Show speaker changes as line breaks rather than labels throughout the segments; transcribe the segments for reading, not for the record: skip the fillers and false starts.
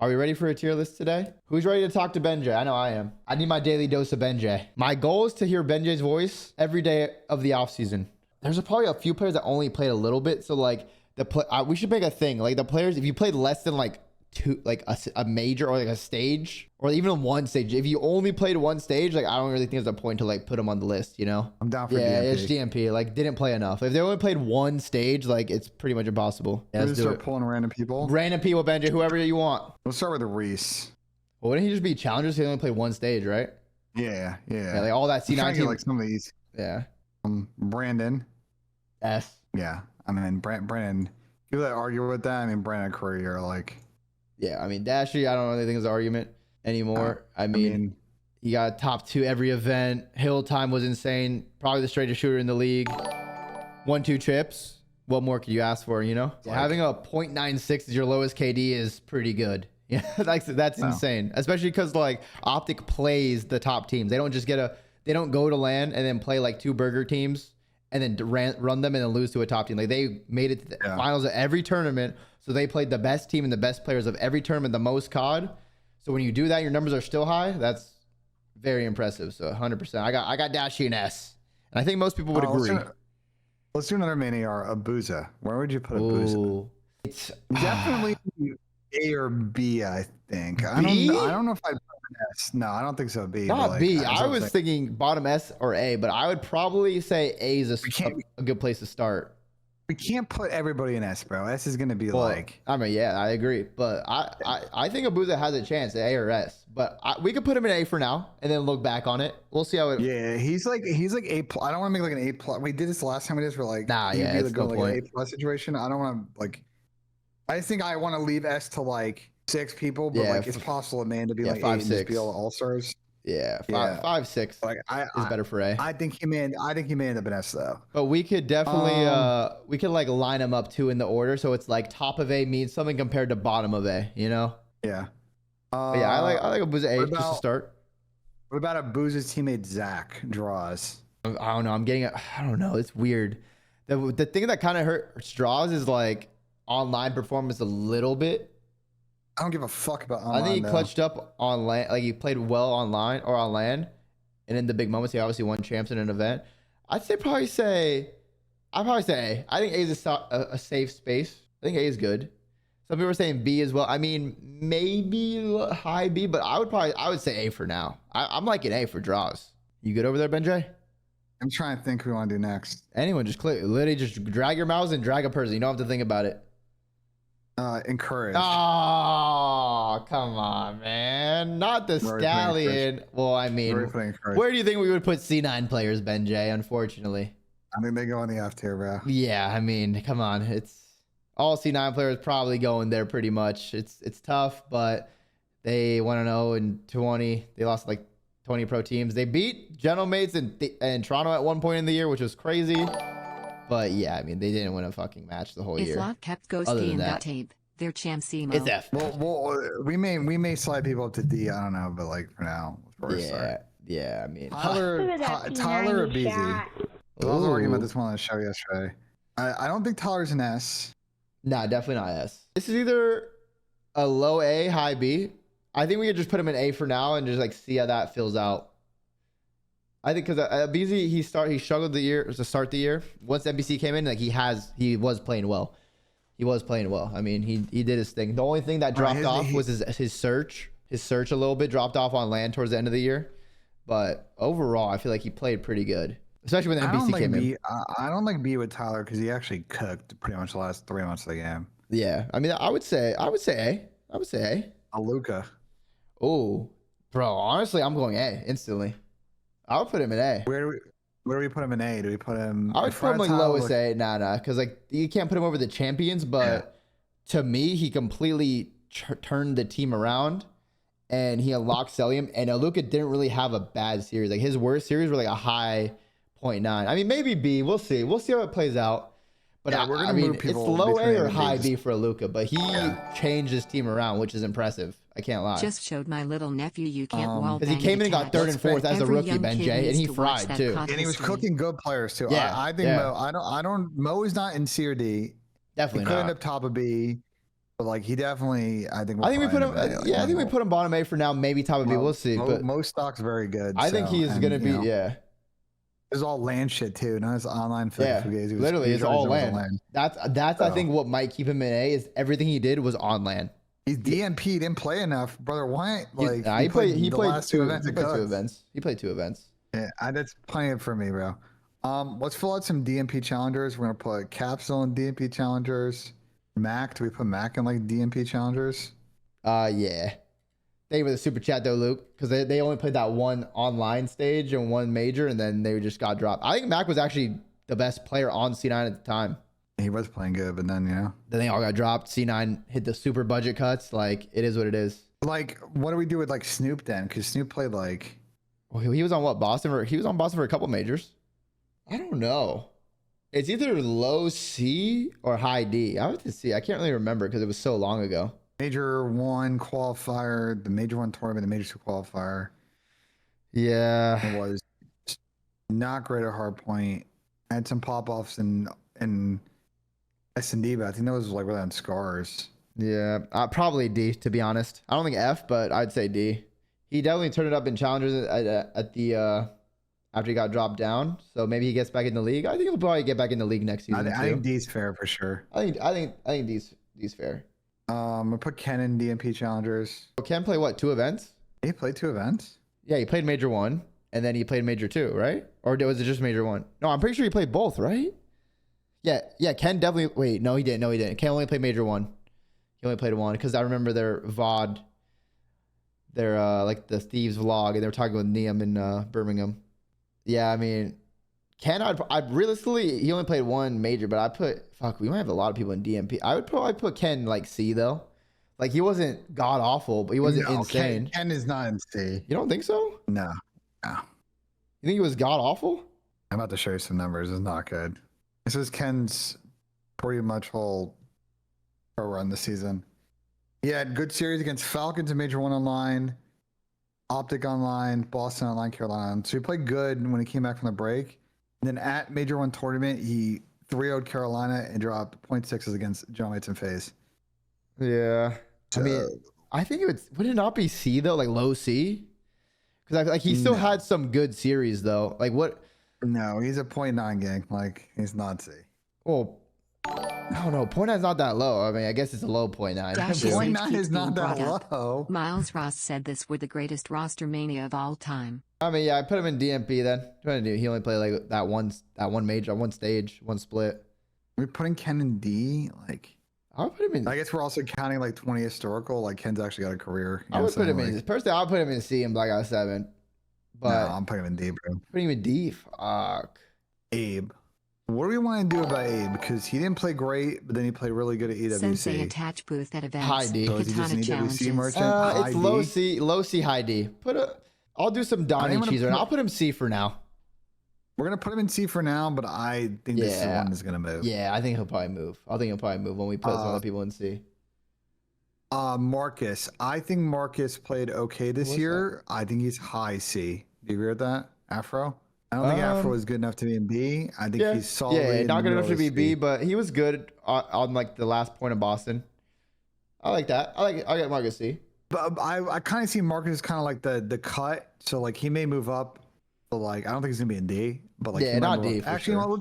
Are we ready for a tier list today? Who's ready to talk to Benjay? I know I am. I need my daily dose of Benjay. My goal is to hear Benjay's voice every day of the offseason. There's probably a few players that only played a little bit. So like we should make a thing. Like the players, if you played less than like a major or like a stage or even one stage, if you only played one stage, like I don't really think there's a point to like put them on the list, you know?
I'm down for
yeah,
DMP.
it's DMP. Like didn't play enough. If they only played one stage, like it's pretty much impossible. Yeah, let's
start pulling random people.
Random people, Benjay, whoever you want.
We'll start with Reese.
Well, wouldn't he just be challengers? He only played one stage, right?
Yeah.
Like all that C9 team.
Like some of these.
Yeah.
Brandon.
S.
Yeah. I mean, Brandon. People that argue with that, I mean, Brandon and Curry are like.
Yeah, I mean, Dashy, I don't really think is an argument anymore. I mean, he got top 2 every event. Hill time was insane. Probably the straightest shooter in the league. 1-2 chips. What more could you ask for, you know? Like, having a 0.96 as your lowest KD is pretty good. Yeah, that's insane. Especially because, like, Optic plays the top teams. They don't just they don't go to LAN and then play, like, 2 burger teams and then run them and then lose to a top team. Like, they made it to the finals of every tournament. So they played the best team and the best players of every tournament, the most COD. So when you do that, your numbers are still high. That's very impressive. So 100%. I got Dashy and S. And I think most people would agree.
Let's do another mini or Abuza. Where would you put Abuza?
It's
definitely A or B, I think. I don't know if I'd put an S. No, I don't think so. B.
Not
like,
B. I was thinking bottom S or A, but I would probably say A is a good place to start.
We can't put everybody in S, bro. S is going to be like...
I mean, yeah, I agree. But I think Abuza has a chance at A or S. But we could put him in A for now and then look back on it. We'll see how it...
Yeah, he's like A+. I don't want to make like an A+. We did this the last time we did for like...
Nah, yeah, it's no point.
Like an A+ situation. I don't want to like... I just think I want to leave S to like 6 people, but like it's possible a man to be like
5,
8 and just be all All-Stars.
Yeah, 5, 6
like
is better for A.
I think he may end up in S though.
But we could definitely we could like line them up 2 in the order, so it's like top of A means something compared to bottom of A, you know?
Yeah.
Yeah, I like Abuza A just to start.
What about Abuza's teammate Zach Draws?
I don't know. I don't know. It's weird. The thing that kind of hurts Draws is like online performance a little bit.
I don't give a fuck about online.
I think he clutched up on LAN, like he played well online or on LAN, and in the big moments he obviously won champs in an event. I'd probably say A. I think A is a safe space. I think A is good. Some people are saying B as well. I mean, maybe high B, but I would say A for now. I'm liking A for Draws. You good over there, Benjay?
I'm trying to think who we want to do next.
Anyone, just click. Literally, just drag your mouse and drag a person. You don't have to think about it.
Encourage.
Oh, come on, man. Not the Stallion. Well, I mean, where do you think we would put C9 players, Benjay, unfortunately?
I think they go in the F tier, bro.
Yeah, I mean, come on. It's all C9 players probably going there pretty much. It's tough, but they 1-0 in 20. They lost like 20 pro teams. They beat Gentlemates in Toronto at one point in the year, which was crazy. But yeah, I mean, they didn't win a fucking match the whole year.
Islam kept ghosting in that tape. They're champs emo.
It's F.
Well, we may slide people up to D. I don't know, but like for now,
yeah. I mean,
Tyler or BZ. I was arguing about this one on the show yesterday. I don't think Tyler's an S.
Nah, definitely not S. This is either a low A, high B. I think we could just put him in A for now and just like see how that fills out. I think because BZ he struggled to start the year. Once NBC came in, like he was playing well. He was playing well. I mean, he did his thing. The only thing that dropped off was his search. His search a little bit dropped off on LAN towards the end of the year. But overall, I feel like he played pretty good, especially when the NBC came in.
I don't like B with Tyler because he actually cooked pretty much the last 3 months of the game.
Yeah, I mean, I would say A. I would say A.
Luka.
Oh, bro. Honestly, I'm going A instantly. I would put him in A.
Where do we put him in A? Do we put him?
I would put him like lowest A. Nah, because like you can't put him over the champions. But to me, he completely turned the team around, and he unlocked Celium. And Luka didn't really have a bad series. Like his worst series were like a high 0.9. I mean, maybe B. We'll see. We'll see how it plays out. But I mean, it's low A or high B for Luka. But he changed his team around, which is impressive. I can't lie.
Just showed my little nephew you can't wall
because he came in and got 3rd and 4th as a rookie, Benjay, and he fried too.
And he was cooking good players too.
Yeah,
I think Mo. I don't. Mo is not in C or D.
Definitely
he could end up top of B. But like he definitely, I think.
I think we put him.
Like,
I think we put him bottom 8 for now. Maybe top of B. We'll see. But
most stocks very good.
I think he's gonna be. Yeah.
It's all land shit too. Not his online.
Yeah. Literally, it's all land. That's I think what might keep him in A is everything he did was on land.
He's DMP. He didn't play enough, brother. Why? Like
he played. He played
last two events.
He played 2 events. He played 2 events.
Yeah, that's plenty for me, bro. Let's fill out some DMP challengers. We're gonna put Capsule in DMP challengers. Mac, do we put Mac in like DMP challengers?
Yeah. Thank you for the super chat though, Luke, because they only played that one online stage and one major, and then they just got dropped. I think Mac was actually the best player on C9 at the time.
He was playing good, but then then
they all got dropped. C9 hit the super budget cuts. Like it is what it is.
Like, what do we do with like Snoop then? Because Snoop played like.
Well, he was on what, Boston? He was on Boston for a couple majors. I don't know. It's either low C or high D. I have to see. I can't really remember because it was so long ago.
Major 1 qualifier, the Major 1 tournament, the Major 2 qualifier.
Yeah.
It was not great at hard point. I had some pop offs in S&D, but I think that was like really on scars.
Yeah. Probably D, to be honest. I don't think F, but I'd say D. He definitely turned it up in challengers at the after he got dropped down. So maybe he gets back in the league. I think he'll probably get back in the league next season.
I think D's fair for sure.
I think D's fair.
I put Ken in DMP challengers.
Ken played what, 2 events?
He played 2 events.
Yeah, he played major 1 and then he played major 2, right? Or was it just major 1? No, I'm pretty sure he played both, right? Yeah. Ken definitely. Wait, no, he didn't. No, he didn't. Ken only played major 1. He only played 1 because I remember their VOD, their like the Thieves vlog, and they were talking with Niam in Birmingham. Yeah, I mean, Ken, I'd realistically, he only played 1 major, but we might have a lot of people in DMP. I would probably put Ken like C though. Like he wasn't god awful, but he wasn't insane.
Ken is not in C.
You don't think so?
No.
You think he was god awful?
I'm about to show you some numbers. It's not good. This is Ken's pretty much whole pro run this season. He had good series against Falcons in Major 1 online, Optic online, Boston online, Carolina. So he played good when he came back from the break. And then at Major 1 tournament, he 3-0'd Carolina and dropped 0.6s against John Mates and FaZe.
Yeah. So, I mean, I think would it not be C though? Like low C? Because he still had some good series though. Like what?
No, he's a 0.9 gang. Like he's not C.
Well, I don't know. 0.9 is not that low. I mean, I guess it's a low 0.9.
0.9 is not that low.
Miles Ross said this were the greatest roster mania of all time.
I mean, yeah, I put him in DMP then. He only played like that one major, one stage, one split.
We're putting Ken in D. Like,
I would put him in.
I guess we're also counting like 20 historical. Like Ken's actually got a career.
I would put him in. Personally, I would put him in C and Black Ops 7. But
no, I'm putting him in D, bro.
Putting him in D. Fuck.
Abe. What do we want to do about Abe? Because he didn't play great, but then he played really good at EWC.
Sensei attach booth at events.
High D.
So is he just an EWC merchant?
It's low C, high D. I'll do some Donnie Cheeser, and I'll put him C for now.
We're gonna put him in C for now, but I think this is the one that's gonna move.
Yeah, I think he'll probably move. When we put some other people in C.
Marcus. I think Marcus played okay this year. I think he's high C. Do you agree with that? Afro? I don't think Afro is good enough to be in B. I think he's solid.
Yeah, not good enough to be B, but he was good on like the last point of Boston. I like that. I get Marcus C.
But I kind of see Marcus as kind of like the cut. So like he may move up, but like I don't think he's gonna be in D. But like
not D.
Actually, sure.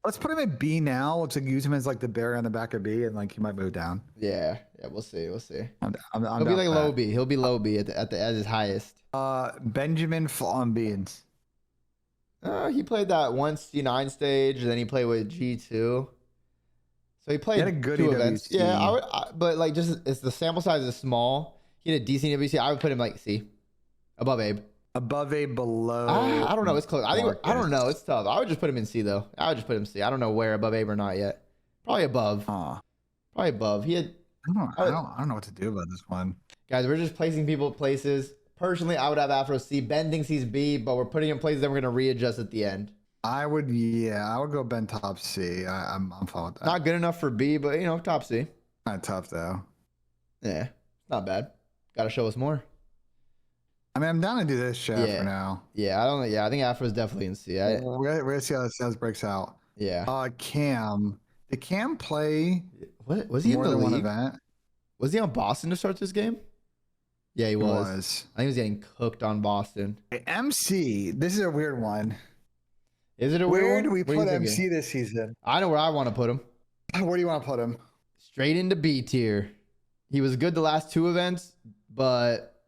Let's put him in B now. Let's like use him as like the berry on the back of B, and like he might move down.
Yeah, we'll see. He'll
be
like low B. He'll be low B at his highest.
Benjamin on Beans.
He played that one C9 stage, and then he played with G2. So he played
a good
2
EWC.
events. Yeah, but like it's the sample size is small. He had a decent EWC. I would put him like C, above Abe.
Above Abe, below.
I don't know. It's close. I don't know. It's tough. I would just put him in C though. I would just put him C. I don't know where above Abe or not yet. Probably above. Probably above. He had.
I don't know what to do about this one.
Guys, we're just placing people places. Personally, I would have Afro C. Ben thinks he's B, but we're putting him places that we're gonna readjust at the end.
I would go Ben top C. I'm fine with that.
Not good enough for B, but top C.
Not tough though.
Yeah, not bad. Gotta show us more.
I mean, I'm down to do this show for now.
Yeah, I think Afro's definitely in C.
We're gonna see how this breaks out.
Yeah.
Cam. Did Cam play?
What was he
more
in the
than
league?
One event?
Was he on Boston to start this game? Yeah, he was. I think he was getting cooked on Boston.
MC, this is a weird one.
Is it a weird one?
Where do we
What are
put
you thinking?
MC this season?
I know where I want to put him.
Where do you want to put him?
Straight into B tier. He was good the last 2 events, but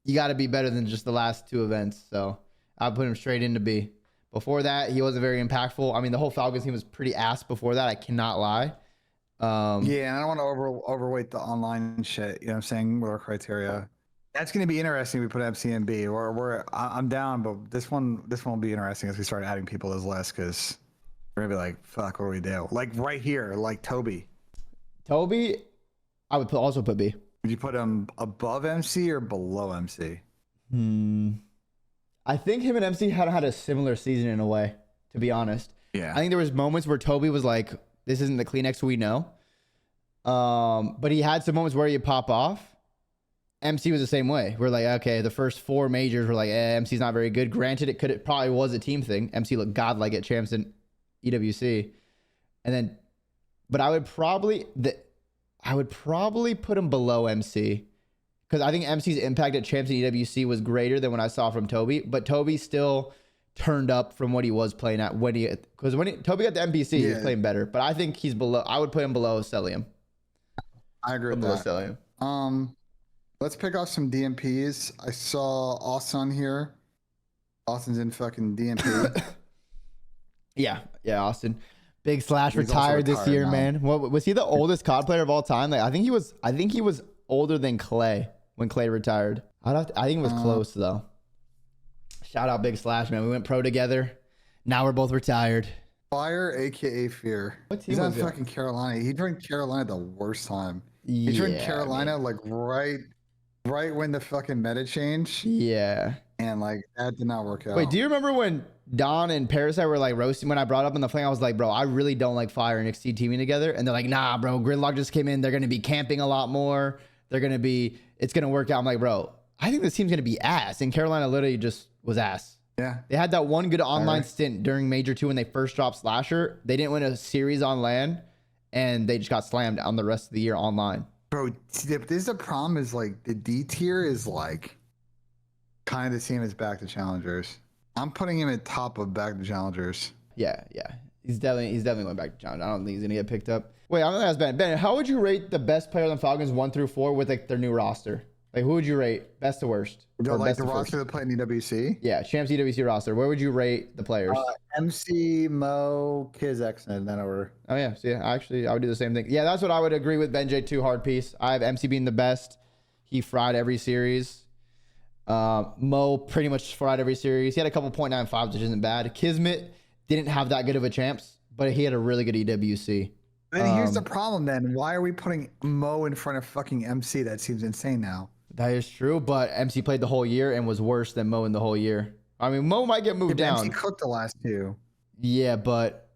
you got to be better than just the last 2 events. So I'll put him straight into B. Before that, he wasn't very impactful. I mean, the whole Falcons team was pretty ass before that. I cannot lie.
Yeah, and I don't want to overweight the online shit. You know what I'm saying? With our criteria. That's going to be interesting. We put MC and B. I'm down, but this one will be interesting as we start adding people to this list because we're gonna be like, fuck, what do we do? Like right here, like Toby.
Toby, I would also put B.
Would you put him above MC or below MC?
I think him and MC had a similar season in a way, to be honest.
Yeah.
I think there was moments where Toby was like, this isn't the Kleenex we know. But he had some moments where he'd pop off. MC was the same way. We're like, okay, the first 4 majors were like, MC's not very good. Granted, it probably was a team thing. MC looked godlike at champs in EWC. And then, but I would probably put him below MC because I think MC's impact at champs in EWC was greater than what I saw from Toby. But Toby still turned up from what he was playing at when Toby got the NPC, he was playing better. But I think he's below. I would put him below Celium.
I agree with that. Celium. Let's pick off some DMPs. I saw Austin here. Austin's in fucking DMP.
yeah, Austin. Big Slash retired this year, now. Man. What was he the oldest COD player of all time? Like I think he was older than Clay when Clay retired. I think it was close though. Shout out Big Slash, man. We went pro together. Now we're both retired.
Fire, aka Fear.
What team
He's on
was
fucking Carolina. He joined Carolina the worst time. He joined Carolina like right when the fucking meta changed.
Yeah.
And like that did not work out.
Wait, do you remember when Don and Parasite were like roasting when I brought up in the flame? I was like, bro, I really don't like Fire and XT teaming together. And they're like, nah, bro, Gridlock just came in. They're going to be camping a lot more. It's going to work out. I'm like, bro, I think this team's going to be ass. And Carolina literally just was ass.
Yeah.
They had that one good online stint during Major 2 when they first dropped Slasher. They didn't win a series on LAN and they just got slammed on the rest of the year online.
Bro, this is the problem is like the D tier is like kind of the same as Back to Challengers. I'm putting him at top of Back to Challengers.
Yeah. He's definitely going back to Challenge. I don't think he's gonna get picked up. Wait, I'm gonna ask Ben. Ben, how would you rate the best player on the Falcons 1 through 4 with like their new roster? Like who would you rate best to worst?
Like the roster that played in EWC?
Yeah, Champs EWC roster. Where would you rate the players?
MC, Mo, Kiz, X, and then over.
Oh yeah, so yeah, actually I would do the same thing. Yeah, that's what I would agree with Ben J too. Hard piece. I have MC being the best. He fried every series. Mo pretty much fried every series. He had a couple .95s, which isn't bad. Kismet didn't have that good of a champs, but he had a really good EWC.
And here's the problem then. Why are we putting Mo in front of fucking MC? That seems insane now.
That is true, but MC played the whole year and was worse than Mo in the whole year. I mean, Mo might get moved down.
MC cooked the last 2.
Yeah, but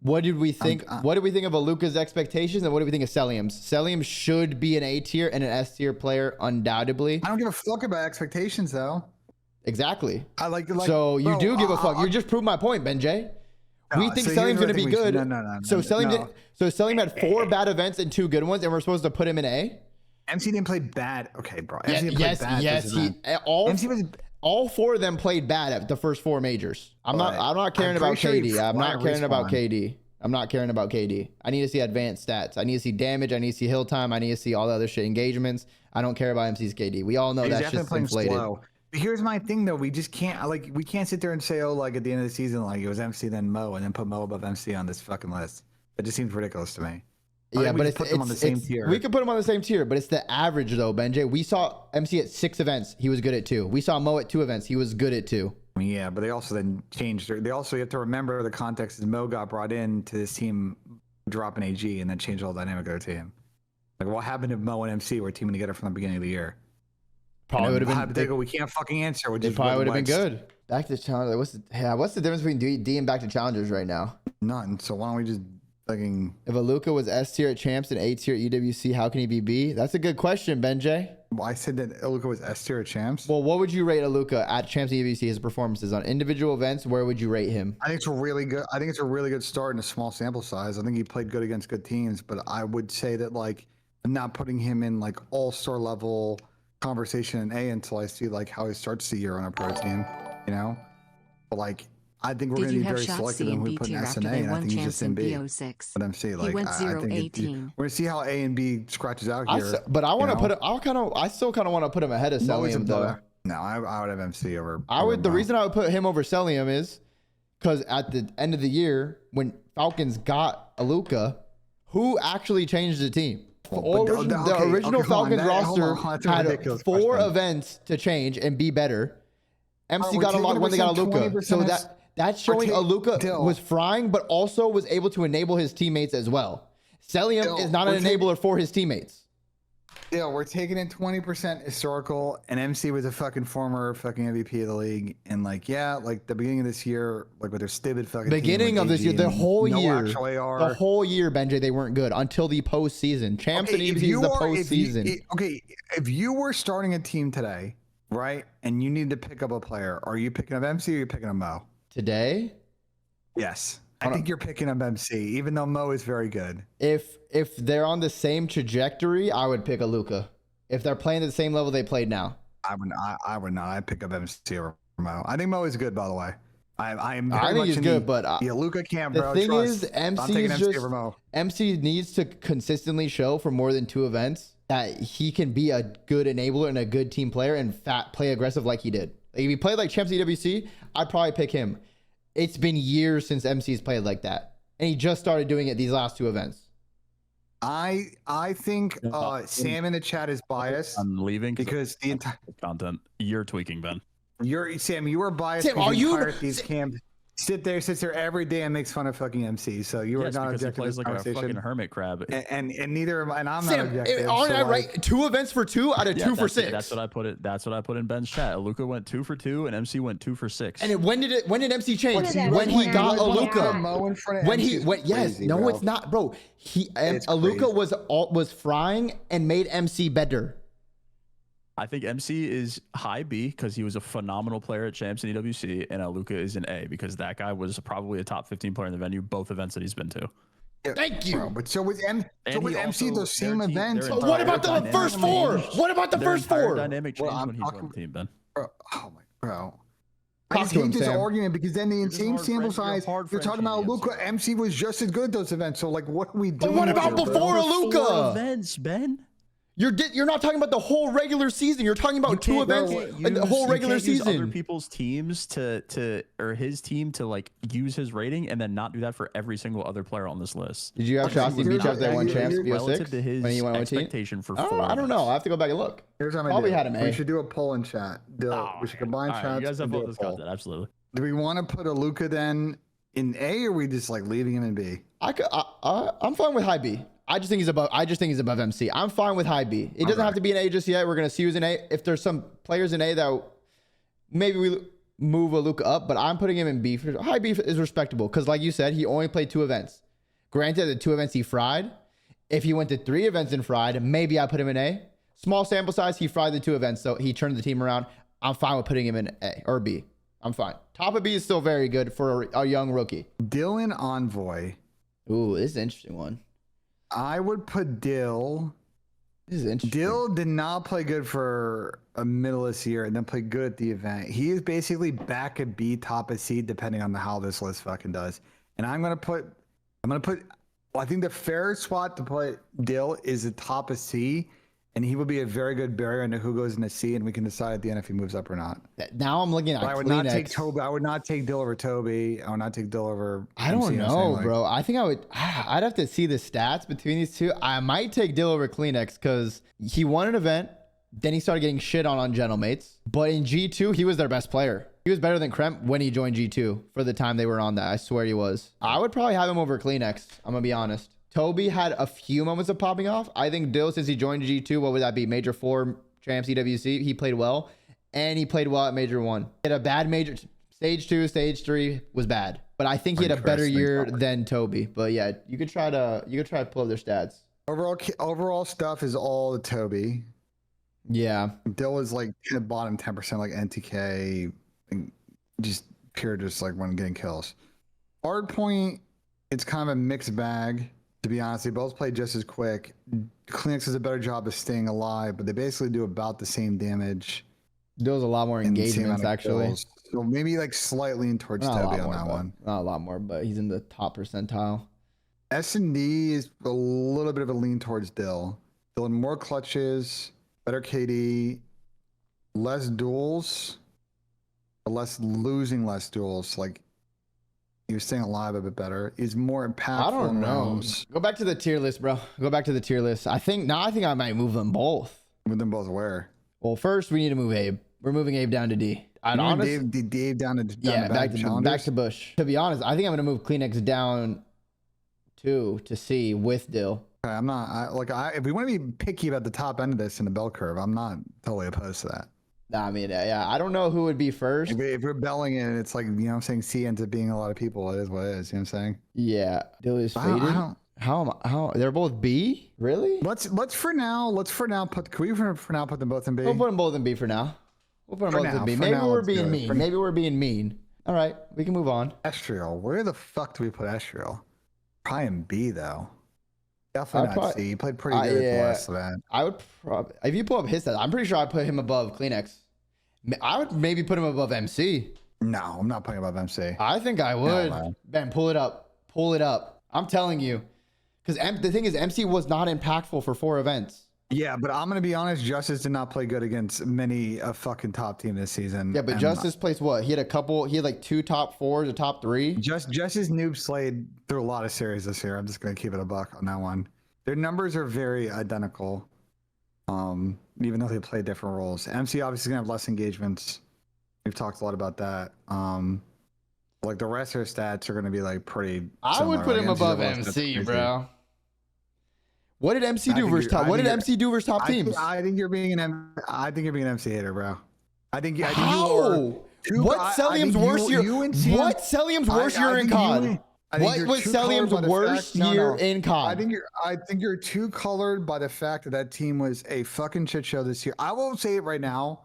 what did we think? What did we think of Aluka's expectations, and what do we think of Celium's? Celium should be an A tier and an S tier player, undoubtedly.
I don't give a fuck about expectations, though.
Exactly.
I like.
So you do give a fuck. You just proved my point, Ben J. We think Celium's going to be good.
No.
So Celium had 4 bad events and 2 good ones, and we're supposed to put him in A.
MC didn't play bad. Okay, bro. MC
Yes. All 4 of them played bad at the first 4 majors. I'm not caring about KD. I'm not caring about KD. I need to see advanced stats. I need to see damage. I need to see hill time. I need to see all the other shit, engagements. I don't care about MC's KD. We all know that's just inflated.
Slow. But here's my thing though. We just can't we can't sit there and say, oh, like at the end of the season, like it was MC then Mo, and then put Mo above MC on this fucking list. It just seems ridiculous to me.
Yeah, but
put them on the same tier.
We could put them on the same tier, but it's the average though, Benjay. We saw MC at 6 events, he was good at 2. We saw Mo at 2 events, he was good at 2.
I mean, yeah, but they also then changed. They also, you have to remember the context is Mo got brought in to this team dropping AG and then changed all the dynamic of their team. Like what happened if Mo and MC were teaming together from the beginning of the year?
Probably would have been.
We can't fucking answer.
It probably would have been good. Back to Challenger. What's the difference between D and back to Challengers right now?
None. So why don't we just fucking?
If Aluka was S tier at Champs and A tier at EWC, how can he be B? That's a good question, Benjay.
Well, I said that Aluka was S tier at Champs.
Well, what would you rate Aluka at Champs and EWC? His performances on individual events. Where would you rate him?
I think it's a really good. start in a small sample size. I think he played good against good teams, but I would say that like not putting him in like all-star level conversation in A until I see like how he starts the year on a pro team, you know. But like, I think we're
Did
going to
you
be
have
very
shots
selective
C
in
and
who we
B
put in
tier
S
after
and A,
they
and I
won
think he's just
champs
in
in
B.
BO6?
But MC,
He
like,
went
I think
0-18.
we're going to see how A and B scratches out here.
But I want to
know?
put it. I still kind of want to put him ahead of
Mo is
Celium
above
though.
that. No, I would have MC over.
I would. The
Mo.
reason I would put him over Celium is because at the end of the year, when Falcons got Aluka, who actually changed the team? The original Falcons roster had 4 events to change and be better. MC got unlocked when they got Aluka. So that's showing Aluka was frying, but also was able to enable his teammates as well. Celium is not an enabler for his teammates.
Yeah, we're taking in 20% historical, and MC was a fucking former fucking MVP of the league. And like, yeah, like the beginning of this year, like with their stupid fucking
beginning of this year, the whole year,
the
whole year, Benji, they weren't good until the postseason. Champs and EBC is the postseason.
If you were starting a team today, right, and you need to pick up a player, are you picking up MC or are you picking up Mo?
Today?
Yes. I think you're picking up MC, even though Mo is very good.
If they're on the same trajectory, I would pick Aluka. If they're playing at the same level they played now.
I would not. I'd pick up MC over Mo. I think Mo is good, by the way. I
think he's good, but
the Aluka camp,
the
bro.
thing
trust.
is, MC needs to consistently show for more than 2 events that he can be a good enabler and a good team player and play aggressive like he did. Like if he played like Champs EWC, I'd probably pick him. It's been years since MC's played like that, and he just started doing it these last 2 events.
I think Sam in the chat is biased.
I'm leaving
because the entire
content you're tweaking, Ben.
Sam, you are biased.
Sam, are you?
These camps sits there every day and makes fun of fucking MC. So you are not objective.
He plays like a fucking hermit crab.
And neither am I. And I'm
Sam,
not objective.
Aren't I right? 2 events for 2 out of 2 for 6.
That's what I put it. That's what I put in Ben's chat. Luka went 2 for 2, and MC went 2 for 6.
And when did MC change? When he got Aluka. When he went, yes, crazy, no, bro. It's not, bro. Aluka was frying and made MC better.
I think MC is high B because he was a phenomenal player at Champs and EWC, and Luka is an A because that guy was probably a top 15 player in the venue, both events that he's been to.
Yeah,
thank you.
Bro, but so with MC, those same events.
But what about the first 4? What about the first 4?
Dynamic change when he's on the team, Ben.
Oh my bro. I just hate this argument because then the team sample size, you're talking about Luka. MC was just as good at those events. So like, what are we doing?
But what about before Luka?
Events, Ben.
You're not talking about the whole regular season. You're talking about 2 events in the whole regular season.
Use other people's teams or his team to like use his rating and then not do that for every single other player on this list.
Did you have Shasti beat you that won champs
relative to his
when he went
expectation for 4?
I don't know. I have to go back and look.
Here's what
Probably had him A.
We should do a poll in chat. We should combine chats.
You guys have both this content, absolutely.
Do we want to put a Luka then in A, or are we just like leaving him in B?
I'm fine with high B. I just think he's above MC. I'm fine with high B. It doesn't have to be an A just yet. We're gonna see who's an A. If there's some players in A that maybe we move Aluka up, but I'm putting him in B. High B is respectable because, like you said, he only played 2 events. Granted, the 2 events he fried. If he went to 3 events and fried, maybe I put him in A. Small sample size, he fried the 2 events, so he turned the team around. I'm fine with putting him in A or B. I'm fine. Top of B is still very good for a young rookie.
Dylan Envoy.
Ooh, this is an interesting one.
I would put Dill.
This is interesting.
Dill did not play good for a middle of this year and then played good at the event. He is basically back at B, top of C, depending on how this list fucking does. And I think the fair spot to put Dill is the top of C, and he will be a very good barrier into who goes into C, and we can decide at the end if he moves up or not.
Now I'm looking at
I would not take Toby. I would not take Dill over Toby. I would not take Dill over.
I don't know, bro. I think I'd have to see the stats between these two. I might take Dill over Kleenex because he won an event, then he started getting shit on Gentlemates. But in G2, he was their best player. He was better than Kremp when he joined G2 for the time they were on that. I swear he was. I would probably have him over Kleenex. I'm gonna be honest. Toby had a few moments of popping off. I think Dill, since he joined G2, what would that be? Major 4, Champs, EWC. He played well. And he played well at Major 1. He had a bad Major. Stage 2, Stage 3 was bad. But I think he had a better year than Toby. But yeah, you could try to pull up their stats.
Overall stuff is all the Toby.
Yeah.
Dill is like the bottom 10%, like NTK. Just pure, just like when getting kills. Hard point, it's kind of a mixed bag. To be honest, they both play just as quick. Kleenex does a better job of staying alive, but they basically do about the same damage.
Deals a lot more
and the same
engagements,
amount of
actually.
kills. So maybe like slightly in towards
Not a lot
Toby on
more,
that
but
one.
not a lot more, but he's in the top percentile.
S&D is a little bit of a lean towards Dill. Doing more clutches, better KD, less duels, but less duels. Like he was staying alive a bit better. He's more impactful.
I don't
in
know.
rounds.
Go back to the tier list, bro. Go back to the tier list. I think I might move them both.
With them both where?
Well, first we need to move Abe. We're moving Abe down to D.
Dave down to
Back to Bush. To be honest, I think I'm gonna move Kleenex down to C with Dill.
I'm not if we want to be picky about the top end of this in the bell curve, I'm not totally opposed to that.
Nah, I mean, yeah, I don't know who would be first.
If we're belling it, it's like, you know what I'm saying, C ends up being a lot of people. It is what it is. You know what I'm saying?
Yeah, Dill is faded. How they're both B? Really?
Let's for now put. Can we for now put them both in B?
We'll put them both in B for now. We'll put them both in B. Maybe we're being mean. Maybe we're being mean. All right, we can move on.
Estriel. Where the fuck do we put Estriel? Probably in B though. Definitely not C. He played pretty good at the last event.
I would probably, if you pull up his stats, I'm pretty sure I'd put him above Kleenex. I would maybe put him above MC.
No, I'm not putting him above MC.
I think I would.
No.
Ben, pull it up. Pull it up. I'm telling you. Because the thing is, MC was not impactful for 4 events.
Yeah, but I'm going to be honest, Justice did not play good against many a fucking top team this season.
Yeah, but Justice placed what? He had like 2 top 4s, a top 3.
Justice noob slayed through a lot of series this year. I'm just going to keep it a buck on that one. Their numbers are very identical, even though they play different roles. MC obviously going to have less engagements. We've talked a lot about that. Like the rest of their stats are going to be like pretty
I
similar.
would put
like
him above MC, bro. What did MC do versus top? What did MC do versus top teams?
I think you're being an MC hater, bro. I think you are.
What Celium's worst year? What Celium's worst year in COD? What was Celium's worst year in COD?
I think you're too colored by the fact that that team was a fucking shit show this year. I will say it right now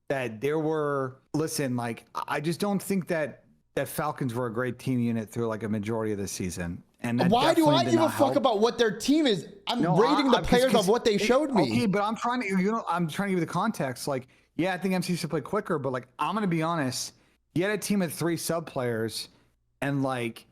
that there were. Listen, like I just don't think that Falcons were a great team unit through like a majority of the season. And
why do I give a fuck about what their team is? I'm rating the players of what they showed me.
Okay, but I'm trying to, I'm trying to give you the context. Like, yeah, I think MC should play quicker, but like, I'm gonna be honest. You had a team of 3 sub players, and like,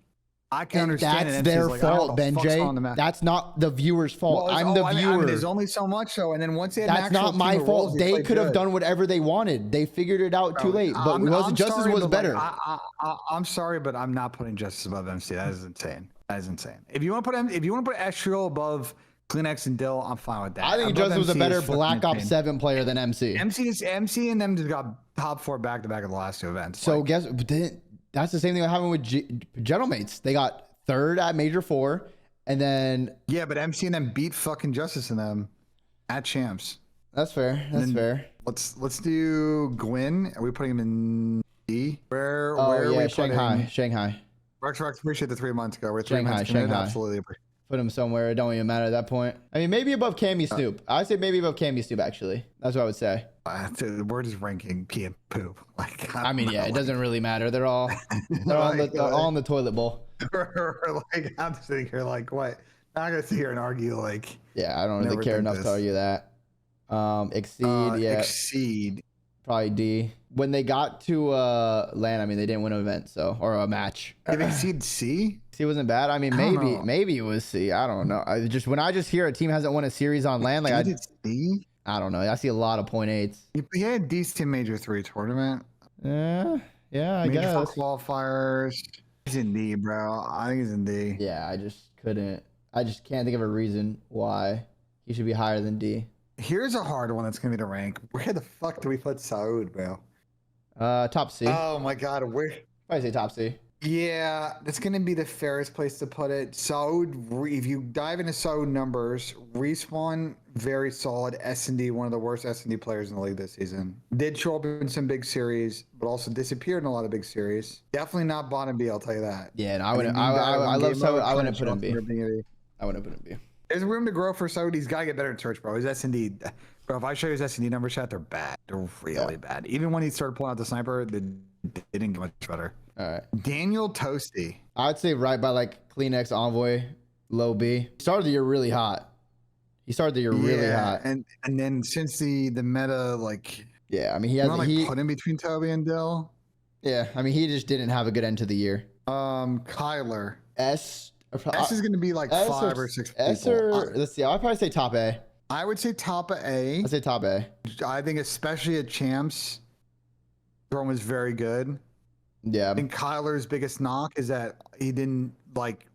I can understand.
That's their fault, Benjay. That's not the viewer's fault.
Well,
I'm the viewer.
I mean, there's only so much though, and then once they had
that's not my fault. They could have done whatever they wanted. They figured it out too late. But Justice was better.
I'm sorry, but I'm not putting Justice above MC. That is insane. That is insane. If you want to put Estriel above Kleenex and Dill, I'm fine with that.
I think Justice was a better Black Ops 7 player than MC.
MC and them just got top 4 back to back in the last 2 events.
So that's the same thing that happened with Gentlemates. They got 3rd at Major 4, and then
but MC and them beat fucking Justice and them at champs.
That's fair. That's fair.
Let's do Gwyn. Are we putting him in D? Where are we
Shanghai.
Rex, appreciate the 3 months ago. We're 3 months ago. Absolutely.
Put him somewhere. It don't even matter at that point. I mean, maybe above Cammy Snoop. I'd say maybe above Cammy Snoop, actually. That's what I would say.
We're just ranking pee and poop. Like,
I mean, yeah, it doesn't really matter. They're all all in the toilet bowl.
Like, I'm sitting here like, what? I'm not gonna sit here and argue like.
Yeah, I don't really care enough to argue that. Exceed,
Exceed.
Probably D. When they got to LAN, I mean, they didn't win an event, or a match.
Did Exceed C?
C wasn't bad. I mean, maybe it was C. I don't know. When I just hear a team hasn't won a series on LAN, like I don't know. I see a lot of 0.8s.
He had a decent Major 3 tournament.
Yeah, I guess.
Major 4 qualifiers. He's in D, bro. I think he's in D.
Yeah, I just can't think of a reason why he should be higher than D.
Here's a hard one that's gonna be to rank. Where the fuck do we put Saud, bro?
Top C.
Oh my god, where?
Probably say top C.
Yeah, that's gonna be the fairest place to put it. Saud, if you dive into Saud numbers, Respawn, very solid. S&D, one of the worst S&D players in the league this season. Did show up in some big series, but also disappeared in a lot of big series. Definitely not bottom B, I'll tell you that.
Yeah, no, I wouldn't. I love Saud. I wouldn't put him B. I wouldn't put him B.
There's room to grow for Saud. He's got to get better at search, bro. His S&D, bro. If I show you his S&D number chat, they're bad. They're really bad. Even when he started pulling out the sniper, they didn't get much better.
All right.
Daniel Toasty.
I'd say right by like Kleenex, Envoy, Low B. Started the year really hot. He started the year really hot.
And then since the meta, like,
yeah, I mean he
you
has
want to like put in between Toby and Dill.
Yeah, I mean he just didn't have a good end to the year.
Kyler.
S
is going to be like
S
5 or 6
S
people.
or let's see. I'd probably say top A.
I would say top of A.
I'd say top A.
I think especially at champs, Jordan was very good.
Yeah.
I think Kyler's biggest knock is that he didn't like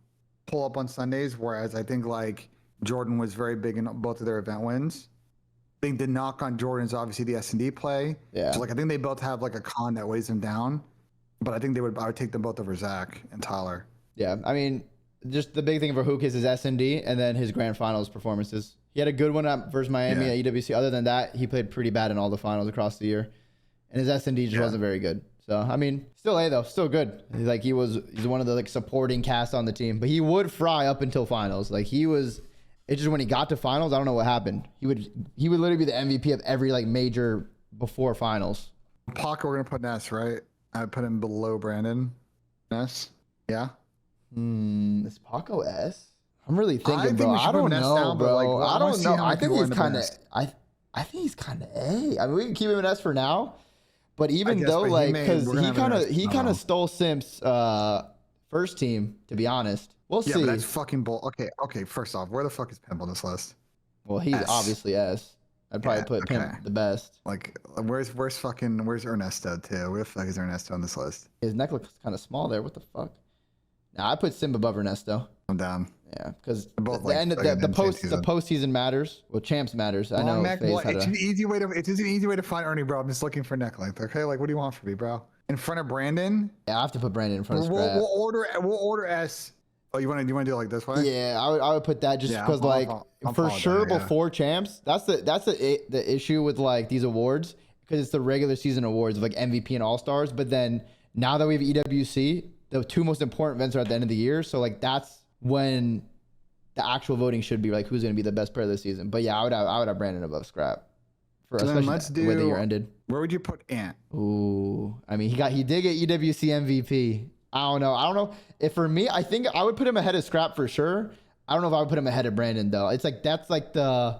pull up on Sundays, whereas I think like Jordan was very big in both of their event wins. I think the knock on Jordan is obviously the S&D play.
Yeah.
So like I think they both have like a con that weighs them down, but I think I would take them both over Zach and Tyler.
Yeah. I mean, just the big thing for Hook is his S&D and then his grand finals performances. He had a good one versus Miami at EWC. Other than that, he played pretty bad in all the finals across the year, and his S&D just wasn't very good. So I mean, still A though, still good. Like he's one of the like supporting cast on the team, but he would fry up until finals. Like he was. It's just when he got to finals, I don't know what happened. He would literally be the MVP of every like major before finals.
Paco, we're gonna put Ness, right? I put him below Brandon. Ness, yeah.
Is Paco S? I'm really thinking,
I think
bro.
we should
I
put
don't
Ness
know,
down, but,
bro.
like,
I don't know. I think he's kind of.
Ness.
I think he's kind of A. I mean, we can keep him an S for now, but even
guess,
though,
but
like, because he kind of
S.
stole Simp's first team. To be honest, we'll
Yeah,
see.
but that's fucking bull. Okay. First off, where the fuck is Pimp on this list?
Well, he's
S.
obviously S. I'd probably put Pimp the best.
Like, where's Ernesto too? Where the fuck is Ernesto on this list?
His neck looks kind of small there. What the fuck? Nah, I put Sim above Ernesto.
I'm down.
Yeah, because
Both,
the
like,
end of the postseason matters. Well, champs matters. I know.
Long neck,
FaZe
well,
had
it's
a-
an easy way to find Ernie, bro. I'm just looking for neck length. Okay, like, what do you want from me, bro? In front of Brandon.
Yeah, I have to put Brandon in front of Scrap.
We'll order S. Oh, you want to do it like this way?
Yeah, I would put that just because
I'm
for
following
sure
that,
before champs. That's the issue with like these awards because it's the regular season awards of like MVP and All Stars. But then now that we have EWC, the two most important events are at the end of the year. So like that's when the actual voting should be like who's going to be the best player of the season. But yeah, I would have Brandon above Scrap for
So
especially
let's
the way the year ended.
Where would you put Ant?
Ooh, I mean he did get EWC MVP. I don't know. If for me, I think I would put him ahead of Scrap for sure. I don't know if I would put him ahead of Brandon though. It's like that's like the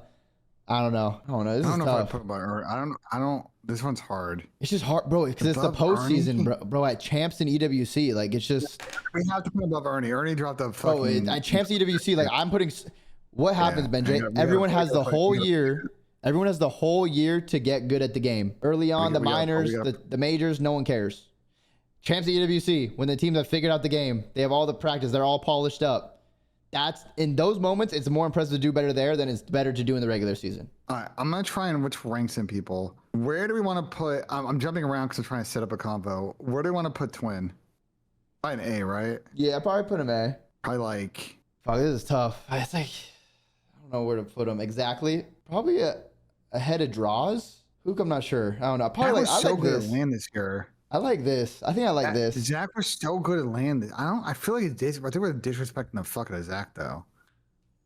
I don't know. This is
If I
tough.
put I don't. This one's hard.
It's just hard, bro, because it's the
Above
postseason,
Ernie?
bro. At champs and EWC, like it's just
We have to put above Ernie. Ernie dropped a fucking.
at champs and EWC. Like I'm putting. What happens,
Yeah,
Benjay?
you gotta
Everyone
put-
has
you
the
gotta put-
whole
you gotta-
year. Everyone has the whole year to get good at the game. Early on, the
we gotta-
minors,
we gotta-
the majors, no one cares. Champs at EWC, when the teams have figured out the game, they have all the practice, they're all polished up. That's in those moments, it's more impressive to do better there than it's better to do in the regular season.
All right, I'm gonna try and which ranks in people. Where do we want to put? I'm jumping around because I'm trying to set up a combo. Where do we want to put Twin? Probably an A, right?
Yeah, I probably put him A.
Probably like.
Fuck, this is tough. It's like I don't know where to put him exactly. Probably ahead of draws. Hook, I'm not sure. I don't know. Probably
That was
I
so
like
good
this.
at land this year.
I like this. I think I like this.
Zach was so good at land. I feel like I think we're disrespecting the fuck out of Zach though.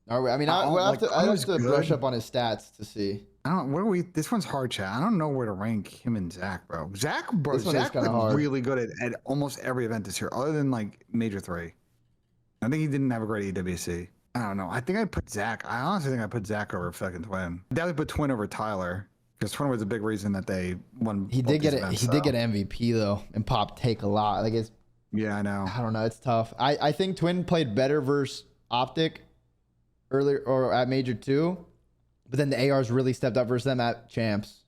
Are we? I mean, I have to brush up on his stats to see.
I don't. What are we? This one's hard, chat. I don't know where to rank him and Zach, bro. Zach was
hard.
really good at almost every event this year, other than like Major 3. I think he didn't have a great EWC. I don't know. I think I'd put Zach. I honestly think I put Zach over fucking Twin. I'd definitely put Twin over Tyler because Twin was a big reason that they won.
He did get it. He did get MVP though, and Pop take a lot. Like it's.
Yeah, I know.
I don't know. It's tough. I think Twin played better versus Optic earlier or at Major 2, but then the ARs really stepped up versus them at Champs.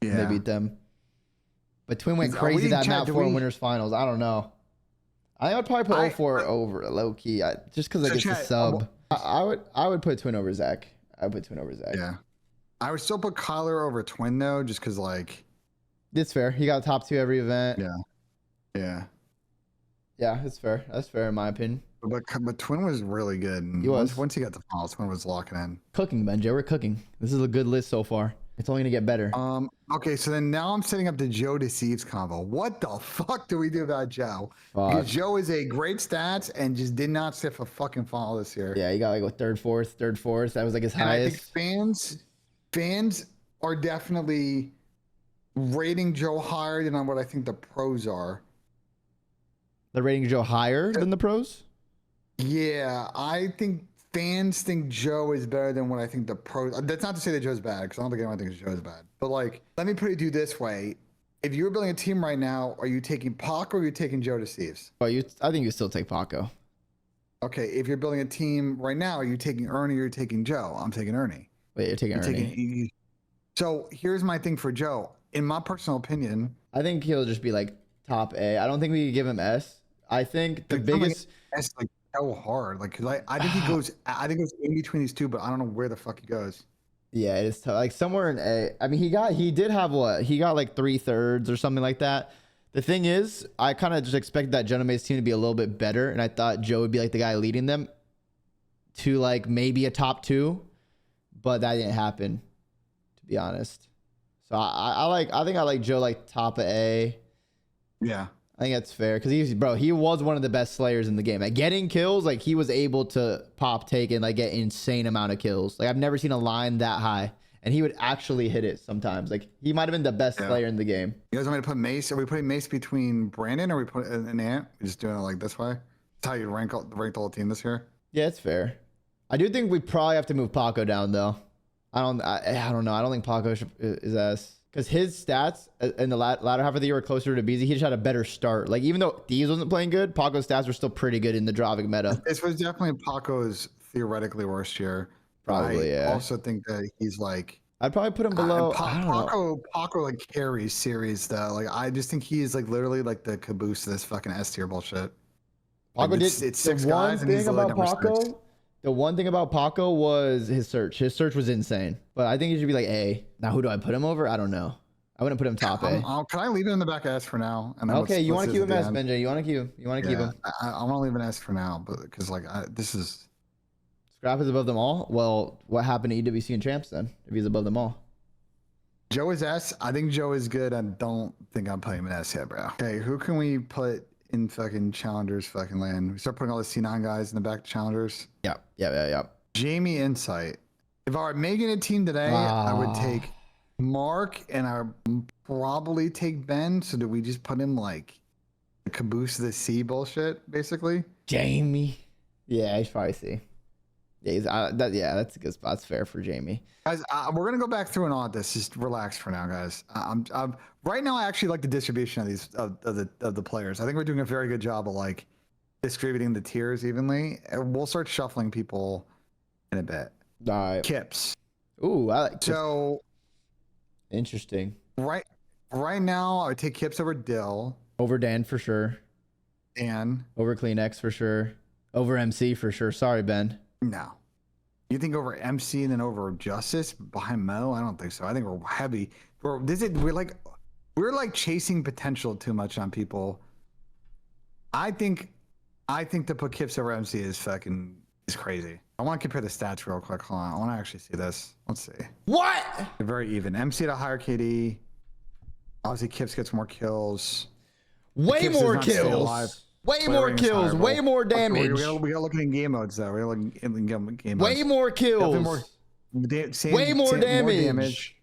Yeah.
They beat them. But Twin went
Are
crazy
we-
that
Chad,
map
do
4 in
we-
Winners Finals. I don't know. I think I'd probably put 04 over low key, just because
So
it's a
Chad,
sub. I would put Twin over Zach. I would put Twin over Zach.
Yeah. I would still put Kyler over Twin though, just because like.
It's fair. He got top 2 every event.
Yeah. Yeah.
Yeah, it's fair. That's fair in my opinion.
But Twin was really good. And
He was.
Once he got the finals, Twin was locking in.
Cooking, Benjay. We're cooking. This is a good list so far. It's only gonna get better.
Okay, so then now I'm setting up the Joe deceives combo. What the fuck do we do about Joe? Because Joe is a great stats and just did not sit for fucking final this year.
Yeah, he got like a third, fourth. That was like his
And
highest.
I think fans are definitely rating Joe higher than on what I think the pros are.
They're rating Joe higher than the pros.
Yeah, I think fans think Joe is better than what I think the pros. That's not to say that Joe's bad, because I don't think anyone thinks Joe is bad. But like, let me put it to you this way: if you were building a team right now, are you taking Pac or are you taking Joe to Steve's?
But I think you still take Paco.
Okay, if you're building a team right now, are you taking Ernie or you're taking Joe? I'm taking Ernie.
Wait, you're taking Ernie.
So here's my thing for Joe. In my personal opinion,
I think he'll just be like top A. I don't think we could give him S. I think the biggest.
That's like so hard. Like, cause I think he goes. I think it goes in between these two, but I don't know where the fuck he goes.
Yeah, it is tough. Like somewhere in A. I mean, he did have what? He got like 3/3 or something like that. The thing is, I kind of just expected that Genoma's team to be a little bit better, and I thought Joe would be like the guy leading them to like maybe a top 2, but that didn't happen, to be honest. So I think I like Joe like top of A.
Yeah,
I think that's fair because he was one of the best slayers in the game. Like getting kills, like he was able to take and like get insane amount of kills. Like I've never seen a line that high, and he would actually hit it sometimes. Like he might have been the best slayer in the game.
You guys want me to put Mace? Are we putting Mace between Brandon or are we put an Ant? We're just doing it like this way. That's how you rank the whole team this year.
Yeah, it's fair. I do think we probably have to move Paco down though. I don't know. I don't think Paco is S. Because his stats in the latter half of the year were closer to BZ. He just had a better start. Like, even though Thieves wasn't playing good, Paco's stats were still pretty good in the Dravik meta.
This was definitely Paco's theoretically worst year.
Probably, yeah.
I also think that he's like...
I'd probably put him below...
Paco like carries series, though. Like, I just think he is like literally like the caboose of this fucking S tier bullshit.
Paco
like, it's 6 guys and he's
about
number
Paco...
6.
The one thing about Paco was his search. His search was insane. But I think he should be like A. Now, who do I put him over? I don't know. I wouldn't put him top A.
Can I leave it in the back S for now? And then
okay, you want to keep him S, Benji. You want to keep him.
I want to leave an S for now, but because like this is...
Scrap is above them all? Well, what happened to EWC and Champs then, if he's above them all?
Joe is S. I think Joe is good. I don't think I'm putting him in S yet, bro. Okay, who can we put in fucking Challengers fucking land? We start putting all the C9 guys in the back of Challengers.
Yeah.
Jamie Insight. If I were making a team today, I would take Mark and I would probably take Ben. So do we just put him like the caboose of the sea bullshit, basically?
Jamie. Yeah, he's probably C. Yeah, that's a good spot. That's fair for Jamie.
Guys, we're gonna go back through and audit this. Just relax for now, guys. I'm right now. I actually like the distribution of these of the players. I think we're doing a very good job of like distributing the tiers evenly. We'll start shuffling people in a bit.
All right.
Kips.
Ooh, I like Kips.
So
interesting.
Right now, I would take Kips over Dill.
Over Dan for sure.
Dan.
Over Kleenex for sure. Over MC for sure. Sorry, Ben.
No. You think over MC and then over Justice behind Mo? I don't think so. I think we're heavy. We're like chasing potential too much on people. I think to put Kips over MC is crazy. I want to compare the stats real quick. Hold on. I want to actually see this. Let's see.
What?
They're very even. MC at a higher KD. Obviously, Kips gets more kills.
Way more kills. Way more kills. Way more damage.
We gotta look at game modes though. We gotta look in game modes.
Way more kills. Way more damage.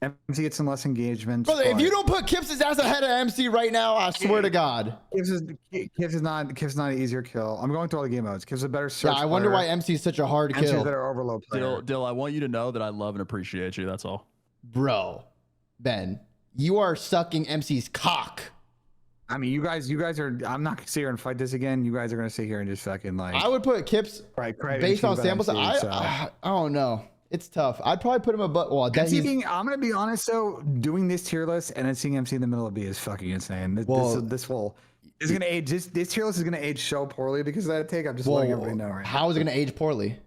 MC gets some less engagement.
Brother, if you don't put Kips' ass ahead of MC right now, I swear to God.
Kips is not an easier kill. I'm going through all the game modes. Kips is a better search.
Yeah, I wonder why MC is such a hard kill.
MC is a better overload player.
Dill, I want you to know that I love and appreciate you. That's all.
Bro, Ben, you are sucking MC's cock.
I mean, you guys are. I'm not gonna sit here and fight this again. You guys are gonna sit here and just fucking like.
I would put Kips based on samples. I don't know. It's tough. I'd probably put him above. Well,
I'm gonna be honest though. Doing this tier list and then seeing MC in the middle of B is fucking insane. This is gonna age. This tier list is gonna age so poorly because of that take. I'm just letting everybody know right now.
How is it gonna age poorly?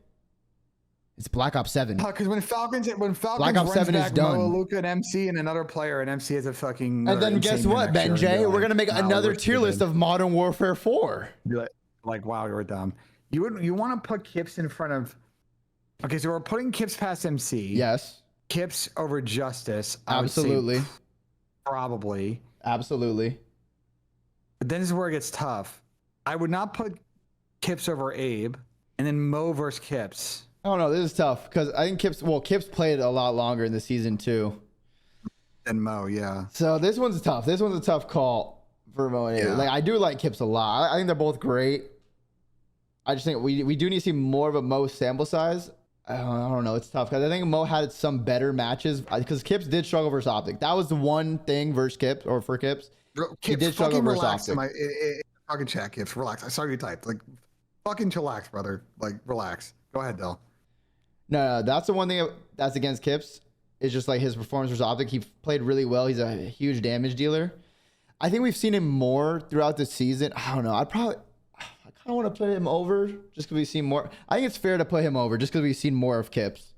It's Black Ops 7.
Because when Falcons
Black Ops 7 is done.
Mo, Luca, and MC and another player, and MC is a fucking.
And then guess what, Benjay? We're gonna make another tier list of Modern Warfare 4.
Like wow, you're dumb. You want to put Kips in front of. Okay, so we're putting Kips past MC.
Yes.
Kips over Justice.
Absolutely.
Probably.
Absolutely.
But then this is where it gets tough. I would not put Kips over Abe, and then Mo versus Kips.
I don't know. This is tough because I think Kips played a lot longer in the season too.
Than Mo, yeah.
So this one's tough. This one's a tough call for Mo and Abe. Like I do like Kips a lot. I think they're both great. I just think we do need to see more of a Mo sample size. I don't know. It's tough because I think Mo had some better matches because Kips did struggle versus Optic. That was the one thing versus Kips or for Kips.
Bro,
He
Kips,
did struggle
fucking
versus
relax.
Optic.
Fucking chat, Kips. Relax. I saw you type. Like, fucking chillax, brother. Like, relax. Go ahead, Del.
No, that's the one thing that's against Kips. It's just like his performance versus Optic. He played really well. He's a huge damage dealer. I think we've seen him more throughout the season. I don't know. I kind of want to put him over just because we've seen more. I think it's fair to put him over just because we've seen more of Kips.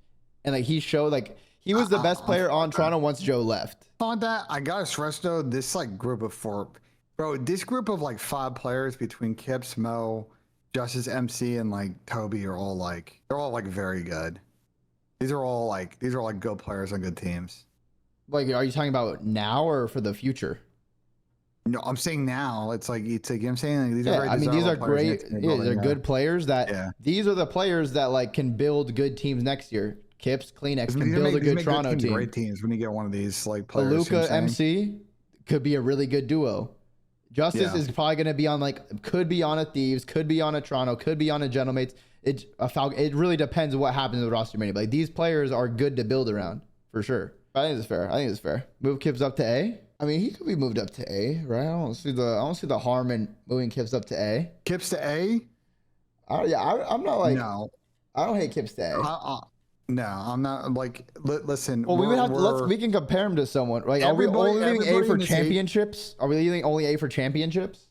And like he showed like he was the best player on Toronto once Joe left.
On that, I gotta stress though, this like group of 4, bro, this group of like 5 players between Kips, Mo, Justice, MC, and like Toby are all like they're all like very good. These are all like good players on good teams.
Like, are you talking about now or for the future?
No, I'm saying now. It's like you know what I'm saying? Like, these are very
I mean, these are
desirable players
great.
next to
Yeah,
the
they're
building,
good players that.
Yeah.
These are the players that like can build good teams next year. Kips, Kleenex can build a good Toronto team.
Great teams when you get one of these like players.
Aluka, MC could be a really good duo. Justice is probably going to be on could be on a Thieves, could be on a Toronto, could be on a Gentlemates. It really depends what happens with roster mania. But like, these players are good to build around for sure. I think it's fair. Move Kips up to A. I mean, he could be moved up to A, right? I don't see the harm in moving Kips up to A.
Kips to A?
I'm not like
no.
I don't hate Kips to A.
No, I'm not like. Listen.
Well, we can compare him to someone. Like, are we only leaving A for championships? Are we leaving only A for championships?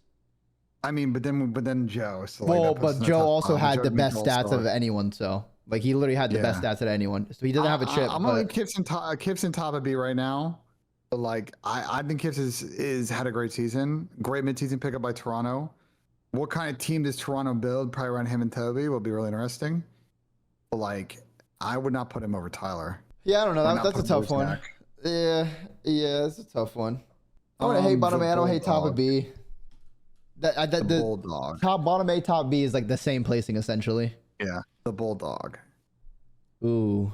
I mean, but then Joe. So
well, but Joe also had the best stats of anyone. So like, he literally had the best stats of anyone. So he doesn't have a chip.
I'm gonna Kips in top of B right now. But like, I think Kips is had a great season. Great midseason pickup by Toronto. What kind of team does Toronto build? Probably around him and Toby will be really interesting. But like, I would not put him over Tyler.
Yeah, I don't know. That's a tough one. Yeah, it's a tough one. I don't hate bottom A. I don't hate top of B. The Bulldog. Top bottom A, top B is like the same placing essentially.
Yeah, the Bulldog.
Ooh.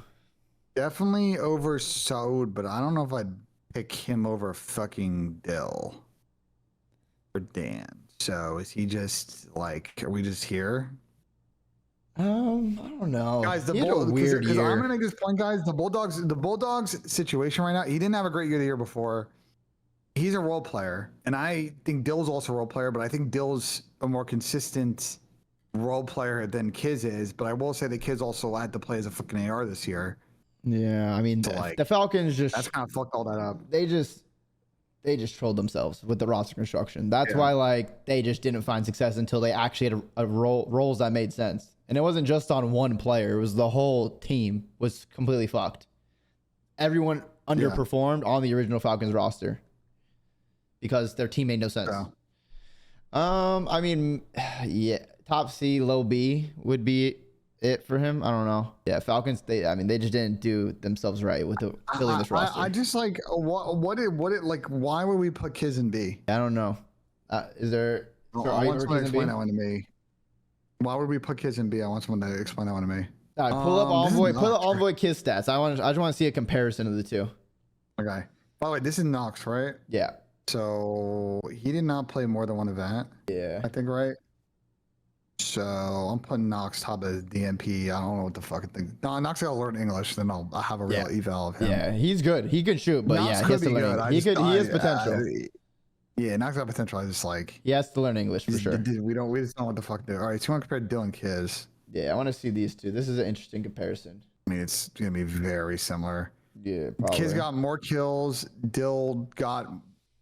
Definitely over Saud, but I don't know if I'd pick him over fucking Dill or Dan. So is he just like? Are we just here?
I don't know.
Guys, the
weird year.
I'm gonna make this point, guys. The Bulldogs situation right now. He didn't have a great year the year before. He's a role player, and I think Dill's also a role player, but I think Dill's a more consistent role player than Kiz is. But I will say that Kiz also had to play as a fucking AR this year.
Yeah, I mean,
so
the Falcons
that's kind of fucked all that up.
They just trolled themselves with the roster construction. That's why like they just didn't find success until they actually had a roles that made sense. And it wasn't just on one player. It was the whole team was completely fucked. Everyone underperformed on the original Falcons roster because their team made no sense. Yeah. I mean, yeah, top C, low B would be it for him. I don't know. Yeah, Falcons. They just didn't do themselves right with building this roster.
I just like what it like. Why would we put Kiz in B?
I don't know. Is there?
I want someone to explain that one to me. Why would we put Kiz in B? I want someone to explain that one to me.
All right, pull up Envoy. Pull up Envoy Kiz stats. I just want to see a comparison of the two.
Okay. By the way, this is Nox, right?
Yeah.
So he did not play more than one event.
Yeah.
I think, right? So I'm putting Nox top of DMP. I don't know what the fuck I think. No, Nox got to learn English, then I'll have a real eval of him.
Yeah, he's good. He can shoot, but
Nox
he has to learn. He has potential.
Yeah, Nox got potential. I just like
he has to learn English for sure.
We just don't know what the fuck to do. All right, so you want to compare Dylan Kiz?
Yeah, I want to see these two. This is an interesting comparison.
I mean, it's gonna be very similar.
Yeah, probably.
Kiz got more kills. Dill got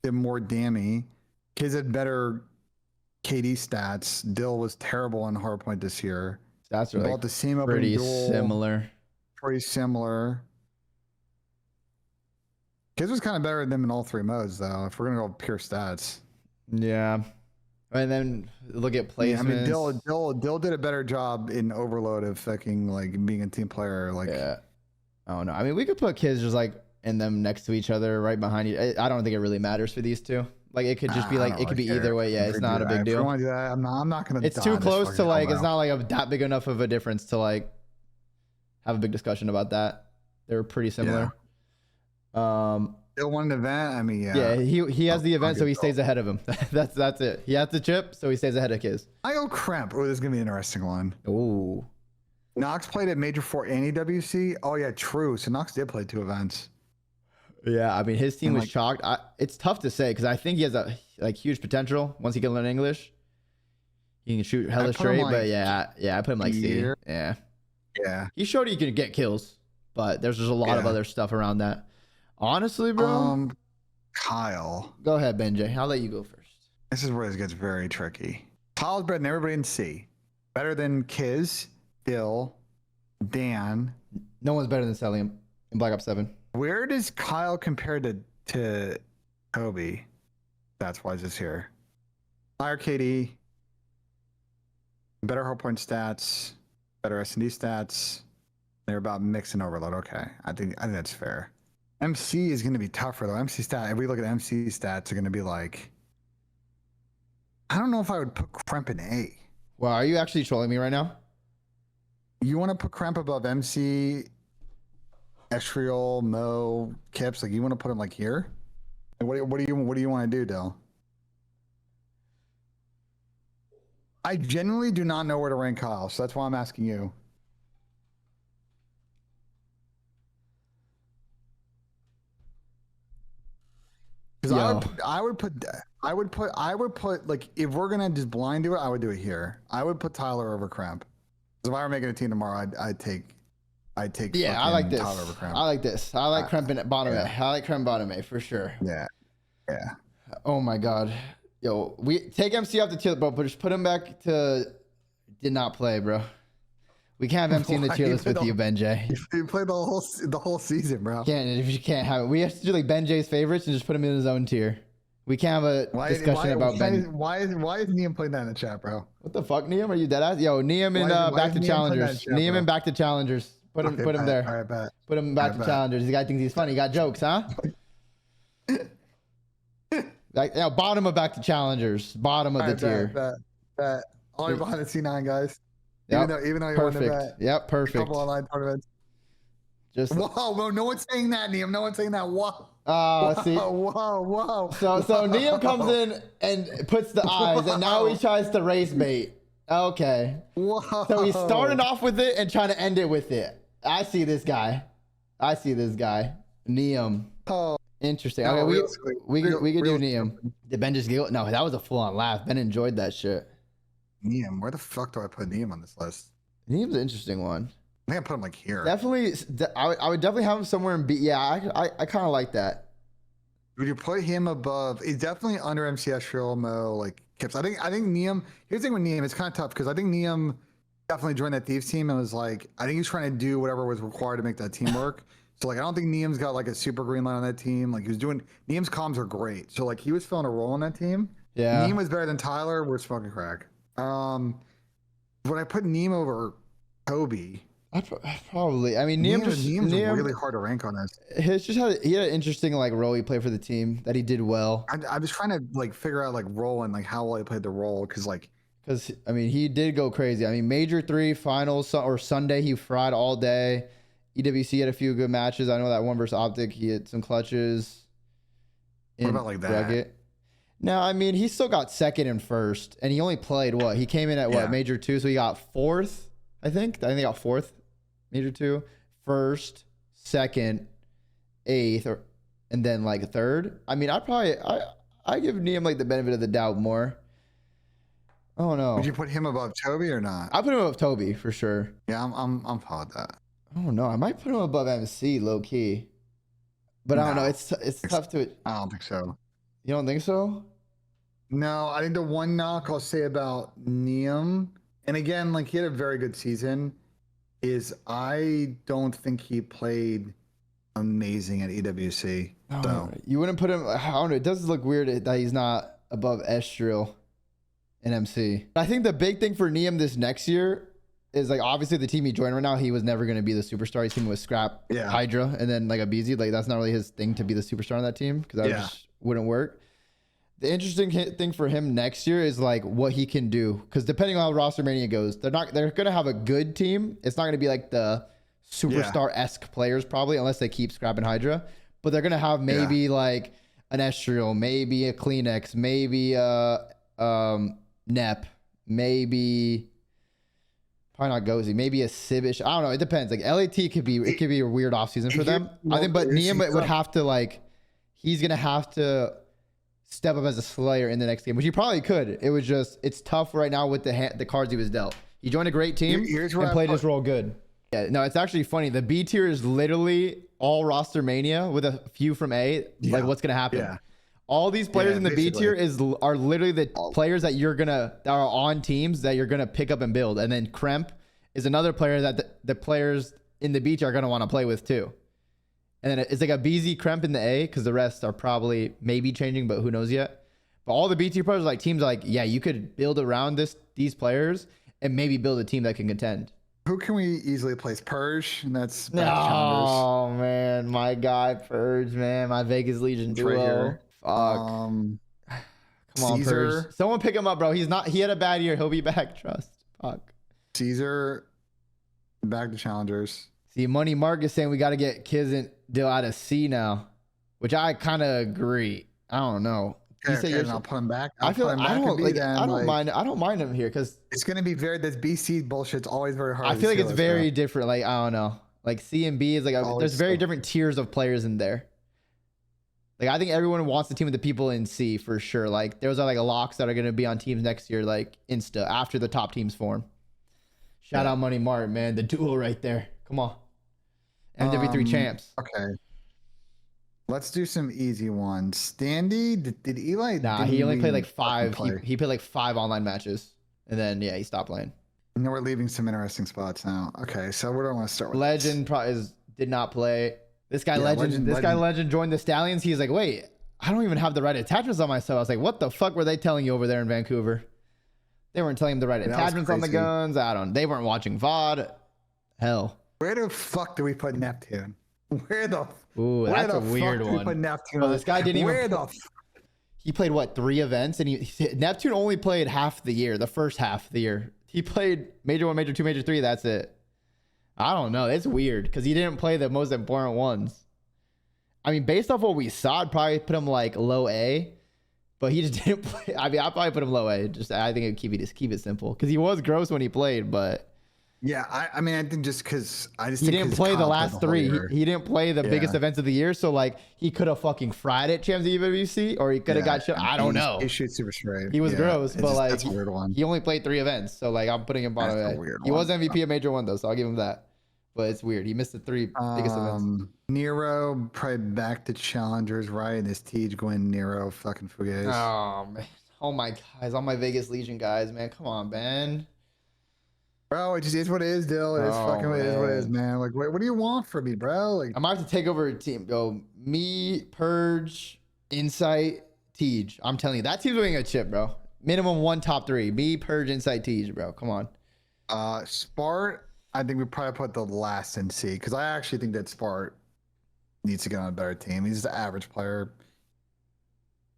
more dammy. Kiz had better KD stats. Dill was terrible on hardpoint this year.
Stats are
about the same
pretty similar.
Pretty similar. Kiz was kind of better than them in all 3 modes, though. If we're gonna go pure stats.
Yeah, and then look at placements. Yeah, I
mean, Dill did a better job in Overload of fucking like being a team player. Like,
yeah, I don't know. I mean, we could put Kiz just like in them next to each other, right behind you. I don't think it really matters for these two. Like, it could just be like it could be either way. Yeah, it's not a big deal.
If you want to do that, I'm not gonna.
It's too close to like. It's not like that big enough of a difference to like have a big discussion about that. They're pretty similar.
Still won an event. I mean, yeah.
Yeah, he has the event, so he
good
stays ahead of him. that's it. He has the chip, so he stays ahead of Kiz.
I go Kremp. Oh, this is gonna be an interesting one.
Ooh.
Knox played at Major 4 and EWC. Oh yeah, true. So Knox did play 2 events.
Yeah, I mean his team
And,
was
like-
chalked. It's tough to say because I think he has a huge potential once he can learn English. He can shoot hella
put him,
straight,
like,
but I put him like C.
here.
Yeah,
Yeah.
he showed he could get kills, but there's just a lot of
Yeah.
other stuff around that. Honestly, bro,
Kyle.
go ahead, Benjay. I'll let you go first.
This is where it gets very tricky. Kyle's better than everybody in C. Better than Kiz, Bill, Dan.
No one's better than Celium in Black Ops 7.
Where does Kyle compare to Kobe? That's why it's here. Higher KD, better hard point stats, better S&D stats. They're about mix and overload. Okay, I think that's fair. MC is going to be tougher though. MC stat. If we look at MC stats, are going to be like. I don't know if I would put Kremp in A.
Wow, are you actually trolling me right now?
You want to put Kremp above MC, Estriel, Mo, Kips? Like you want to put him like here? Like, what do you want to do, Dill? I genuinely do not know where to rank Kyle, so that's why I'm asking you. Because I would put like if we're gonna just blind do it, I would do it here. I would put Tyler over Kremp. Because if I were making a team tomorrow, I'd take.
Yeah, I like this.
Tyler over Kremp.
I like this. I like Kremp in bottom
yeah.
A. I like Kremp bottom A for sure.
Yeah.
Oh my god. Yo, we take MC off the tier, bro, but just put him back to did not play, bro. We can't have MC in the tier list with you, Benjay.
You played the whole season, bro.
You can't have it. We have to do like Benjay's favorites and just put him in his own tier. We can't have a discussion about Ben.
Why is Niam playing that in the chat, bro?
What the fuck, Niam? Are you dead ass? Yo, Niam and back to challengers. Niam and back to challengers. Put him there.
All right, bet.
Put him back to challengers. The guy thinks he's funny. He got jokes, huh? Like, bottom of back to challengers. Bottom of the tier.
Bet. Only behind the C9 guys.
Yep.
Even though you won the
Perfect.
bet.
Yep, perfect.
A couple online tournaments.
Just
whoa, no one's saying that, Niam. No one's saying that. Whoa.
See.
Whoa.
So Niam comes in and puts the eyes, and now he tries to race bait. Okay.
Whoa.
So he started off with it and trying to end it with it. I see this guy. Niam.
Oh.
Interesting.
No,
Okay, we could do
real-
Niam. Did Ben just giggle? No, that was a full-on laugh. Ben enjoyed that shit.
Niam, where the fuck do I put Niam on this list?
Niam's an interesting one.
I think I put him like here.
Definitely, I would definitely have him somewhere in B. Yeah, I kind of like that.
Would you put him above? He's definitely under MCS, Mo, like Kips. I think Niam. Here's the thing with Niam, it's kind of tough because I think Niam definitely joined that Thieves team and was like, I think he's trying to do whatever was required to make that team work. So like, I don't think Niam's got like a super green light on that team. Like he was doing Niam's comms are great. So like he was filling a role on that team.
Yeah.
Niam was better than Tyler. We're smoking crack. Would I put Niam over Kobe?
Probably. I mean, Niam's
really hard to rank on this.
He had an interesting like role he played for the team that he did well.
I'm just trying to like figure out like role and like how well he played the role because
I mean he did go crazy. I mean Major 3 finals or Sunday he fried all day. EWC had a few good matches. I know that one versus Optic he had some clutches.
What about like that?
Bracket. No, I mean he still got second and first, and he only played what? He came in at Major 2, so he got fourth. I think he got fourth. Major 2, first, second, eighth, and then like third. I mean, I give Niam like the benefit of the doubt more. Oh no.
Would you put him above Toby or not?
I put him above Toby for sure.
Yeah, I'm fine with that.
Oh no, I might put him above MC low key. But I don't know. It's tough to.
I don't think so.
You don't think so?
No, I think the one knock I'll say about Niam, and again, like he had a very good season, is I don't think he played amazing at EWC.
No,
so
you wouldn't put him. I don't know. It does look weird that he's not above Estriel and MC. I think the big thing for Niam this next year is like obviously the team he joined right now, he was never going to be the superstar. He's teaming with Scrap, Hydra, and then like Abizi. Like that's not really his thing to be the superstar on that team because that just wouldn't work. The interesting thing for him next year is like what he can do because depending on how Roster Mania goes, they're going to have a good team. It's not going to be like the superstar-esque players probably unless they keep Scrap and Hydra. but they're gonna have maybe like an Estriel, maybe a Kleenex, maybe a Nep, maybe probably not Gozy, maybe a Sibish. I don't know. It depends. Like LAT could be a weird offseason for them. I think, but Niam would have to like, he's gonna have to step up as a Slayer in the next game, which he probably could. It was just, it's tough right now with the cards he was dealt. He joined a great team and played his role good. Yeah, no, it's actually funny. The B tier is literally all roster mania with a few from A. Like, what's gonna happen? Yeah. All these players in the B tier are literally the players that are on teams that you're gonna pick up and build. And then Kremp is another player that the players in the B tier are gonna want to play with too. And then it's like a BZ Kremp in the A, because the rest are probably maybe changing, but who knows yet. But all the B tier players are like teams like, yeah, you could build around these players and maybe build a team that can contend.
Who can we easily place? Purge, and that's
oh man, my guy Purge, man, my Vegas Legion duo. Fuck. Come on,
Caesar.
Purge. Someone pick him up, bro. He had a bad year. He'll be back. Trust. Fuck.
Caesar, back to challengers.
See, Money Mark is saying we got to get Kiz deal out of C now, which I kind of agree. I don't know.
I'll put him back.
I don't mind. I don't mind him here because
it's gonna be this BC bullshit's always very hard.
I feel like it's very different. Like, I don't know. Like C and B is like there's very different tiers of players in there. Like, I think everyone wants to team with the people in C for sure. Like, those are like locks that are gonna be on teams next year, like insta after the top teams form. Shout out Money Mart, man. The duo right there. Come on. MW3 champs.
Okay. Let's do some easy ones. Standy, did Eli?
Nah, he only played like 5. He played like 5 online matches, and then he stopped playing.
And then we're leaving some interesting spots now. Okay, so where do I want to start with?
Legend did not play. This guy Legend joined the Stallions. He's like, wait, I don't even have the right attachments on myself. I was like, what the fuck were they telling you over there in Vancouver? They weren't telling him the right attachments on the guns. They weren't watching VOD. Hell.
Where the fuck do we put Neptune? Where the
that's a weird one.
Put Neptune
this guy didn't even. He played what, 3 events, and Neptune only played half the year, the first half of the year. He played Major 1, Major 2, Major 3. That's it. I don't know. It's weird because he didn't play the most important ones. I mean, based off what we saw, I'd probably put him like low A, but he just didn't play. I mean, I'd probably put him low A. I think it'd keep it simple because he was gross when he played, but.
Yeah, I mean, I think just because
he didn't play the last 3. He didn't play the biggest events of the year, so like he could have fucking fried it, Champs EWC, or he could have got shit. I don't know.
He shoots super straight.
He was gross, but like
that's a weird one.
He only played 3 events, so like I'm putting him bottom A. He was MVP of Major 1 though, so I'll give him that. But it's weird. He missed the 3 biggest events.
Nero probably back to challengers, right? And this Tej going Nero fucking Fugues.
Oh man. Oh my guys, all my Vegas Legion guys, man. Come on, man.
Bro, it just is what it is, Dill. It is fucking what it is, what it is, man. Like, what do you want from me, bro? Like,
I might have to take over a team. Go me, Purge, Insight, Tej. I'm telling you, that team's winning a chip, bro. Minimum 1 top 3. Me, Purge, Insight, Tej, bro. Come on.
Spart, I think we probably put the last in C because I actually think that Spart needs to get on a better team. He's the average player.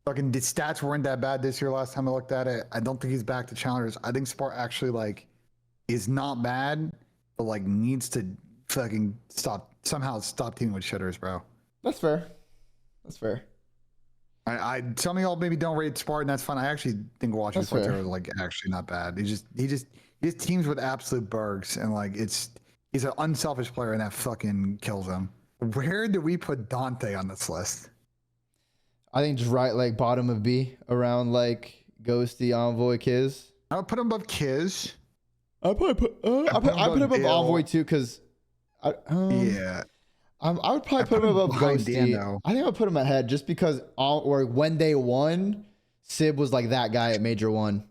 Fucking the stats weren't that bad this year. Last time I looked at it, I don't think he's back to challengers. I think Spart actually is not bad, but like needs to fucking somehow stop teaming with shitters, bro.
That's fair.
Some of y'all maybe don't rate Spartan. That's fine. I actually think watching Spartan is like actually not bad. He just teams with absolute bergs, and like he's an unselfish player, and that fucking kills him. Where do we put Dante on this list?
I think just right like bottom of B, around like Ghosty, Envoy, Kiz.
I would put him above Kiz.
I put him above Envoy too, because I would probably put him above Ghosty. I think I would put him ahead just because when they won, Sib was like that guy at Major 1.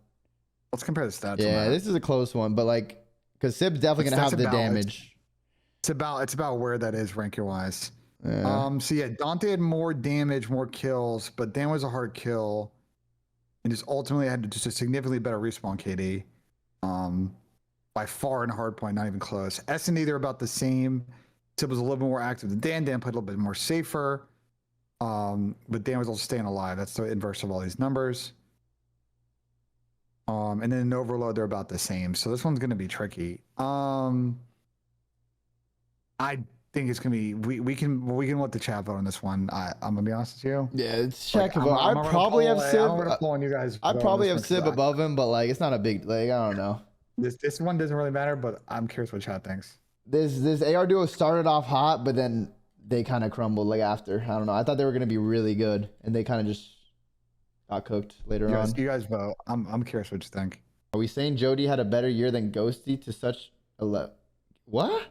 Let's compare the stats.
Yeah, this is a close one, but like, because Sib's definitely gonna have the damage.
It's about where that is ranking wise.
Yeah.
So yeah, Dante had more damage, more kills, but Dan was a hard kill, and just ultimately had just a significantly better respawn KD. By far in hardpoint, not even close. S&D, they're about the same. Sib was a little bit more active than Dan. Dan played a little bit more safer. But Dan was also staying alive. That's the inverse of all these numbers. And then in Overload, they're about the same. So this one's going to be tricky. I think it's gonna be. We can let the chat vote on this one. I'm gonna be honest with you.
Yeah, it's
Like,
checkable.
I'm
I probably have
I'm
Sib.
gonna pull on you guys.
I
vote on
probably
this
have
one 'cause
Sib above him, but like it's not a big like I don't know.
This one doesn't really matter, but I'm curious what chat thinks.
This AR duo started off hot, but then they kind of crumbled like after. I don't know. I thought they were gonna be really good, and they kind of just got cooked later on.
You guys vote. I'm curious what you think.
Are we saying Jody had a better year than Ghosty to such a what?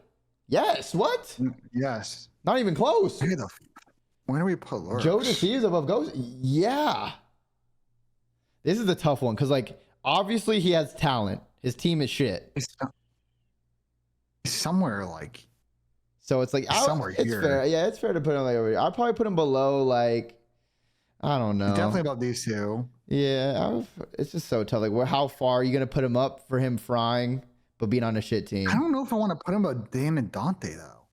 Yes. What?
Yes.
Not even close.
When do we put Lurks?
Jody is above Ghost. Yeah. This is a tough one because like obviously he has talent. His team is shit.
He's somewhere like.
So it's like
somewhere
it's
here.
fair. Yeah, it's fair to put him like over here. I'd probably put him below like I don't know.
Definitely above these two.
Yeah, it's just so tough. Like, how far are you gonna put him up for him frying, but being on a shit team?
I don't know if I want to put him above Dan and Dante though.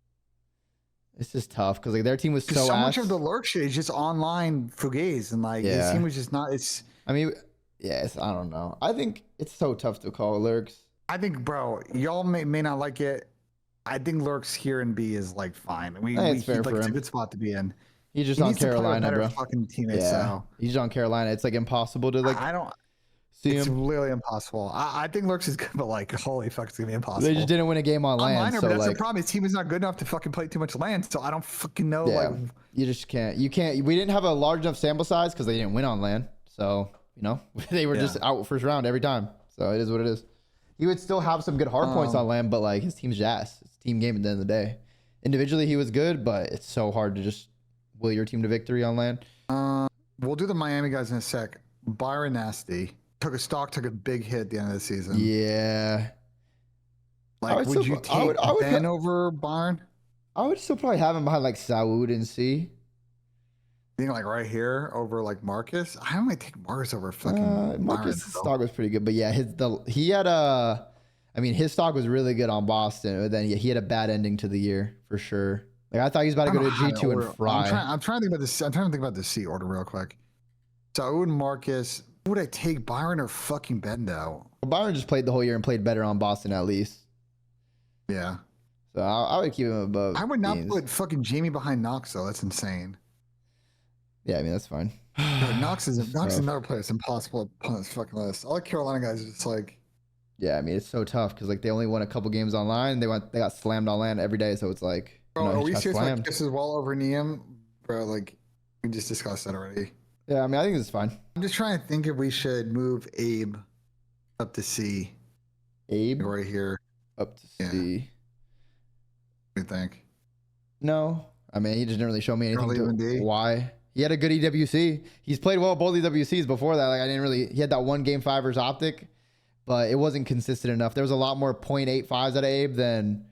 It's just tough because like their team was so
much of the lurk shit is just online fugazi, and like his team was just not. It's.
I mean, yes, I don't know. I think it's so tough to call lurks.
I think, bro, y'all may not like it. I think lurks here in B is like fine.
It's fair for him.
It's a good spot to be in.
He's just on Carolina, bro.
Fucking teammates,
yeah,
so.
he's on Carolina. It's like impossible to like.
I don't.
See
it's
him.
literally impossible. I think lurks is good, but like, holy fuck, it's gonna be impossible.
They just didn't win a game on land, so
but that's
like
the problem. His team is not good enough to fucking play too much land, so I don't fucking know.
Yeah,
like,
you just can't. You can't. We didn't have a large enough sample size because they didn't win on land, so you know they were just out first round every time. So it is what it is. He would still have some good hard points on land, but like his team's ass. It's team game at the end of the day. Individually, he was good, but it's so hard to just will your team to victory on land.
We'll do the Miami guys in a sec. Byron Nasty took a big hit at the end of the season.
Yeah.
Like, would you take Ben over Byron?
I would still probably have him behind like Saud and C.
Being like right here over like Marcus. I might take Marcus over fucking
Marcus'
Byron,
stock was pretty good, but yeah, he had a. I mean, his stock was really good on Boston, but then he had a bad ending to the year for sure. Like I thought he was about to go to G2 and fry.
I'm trying to think about this. I'm trying to think about the C order real quick. Saud and Marcus. Who would I take, Byron or fucking Bendo?
Well, Byron just played the whole year and played better on Boston at least.
Yeah.
So I would keep him above.
I would not put fucking Jamie behind Knox though. That's insane.
Yeah, I mean that's fine.
Knox is another player. It's impossible to put on this fucking list. All the Carolina guys are just like.
Yeah, I mean it's so tough because like they only won a couple games online. They got slammed on land every day, so it's like.
Bro, are we serious about Kiss as well over Neum? Bro, like we just discussed that already.
Yeah, I mean I think this is fine.
I'm just trying to think if we should move Abe up to C.
Abe
right here
up to C.
What do you think?
No, I mean he just didn't really show me anything. Why? He had a good EWC. He's played well both EWCs before that. Like I didn't really. He had that one game 5ers optic, but it wasn't consistent enough. There was a lot more .85s out of Abe than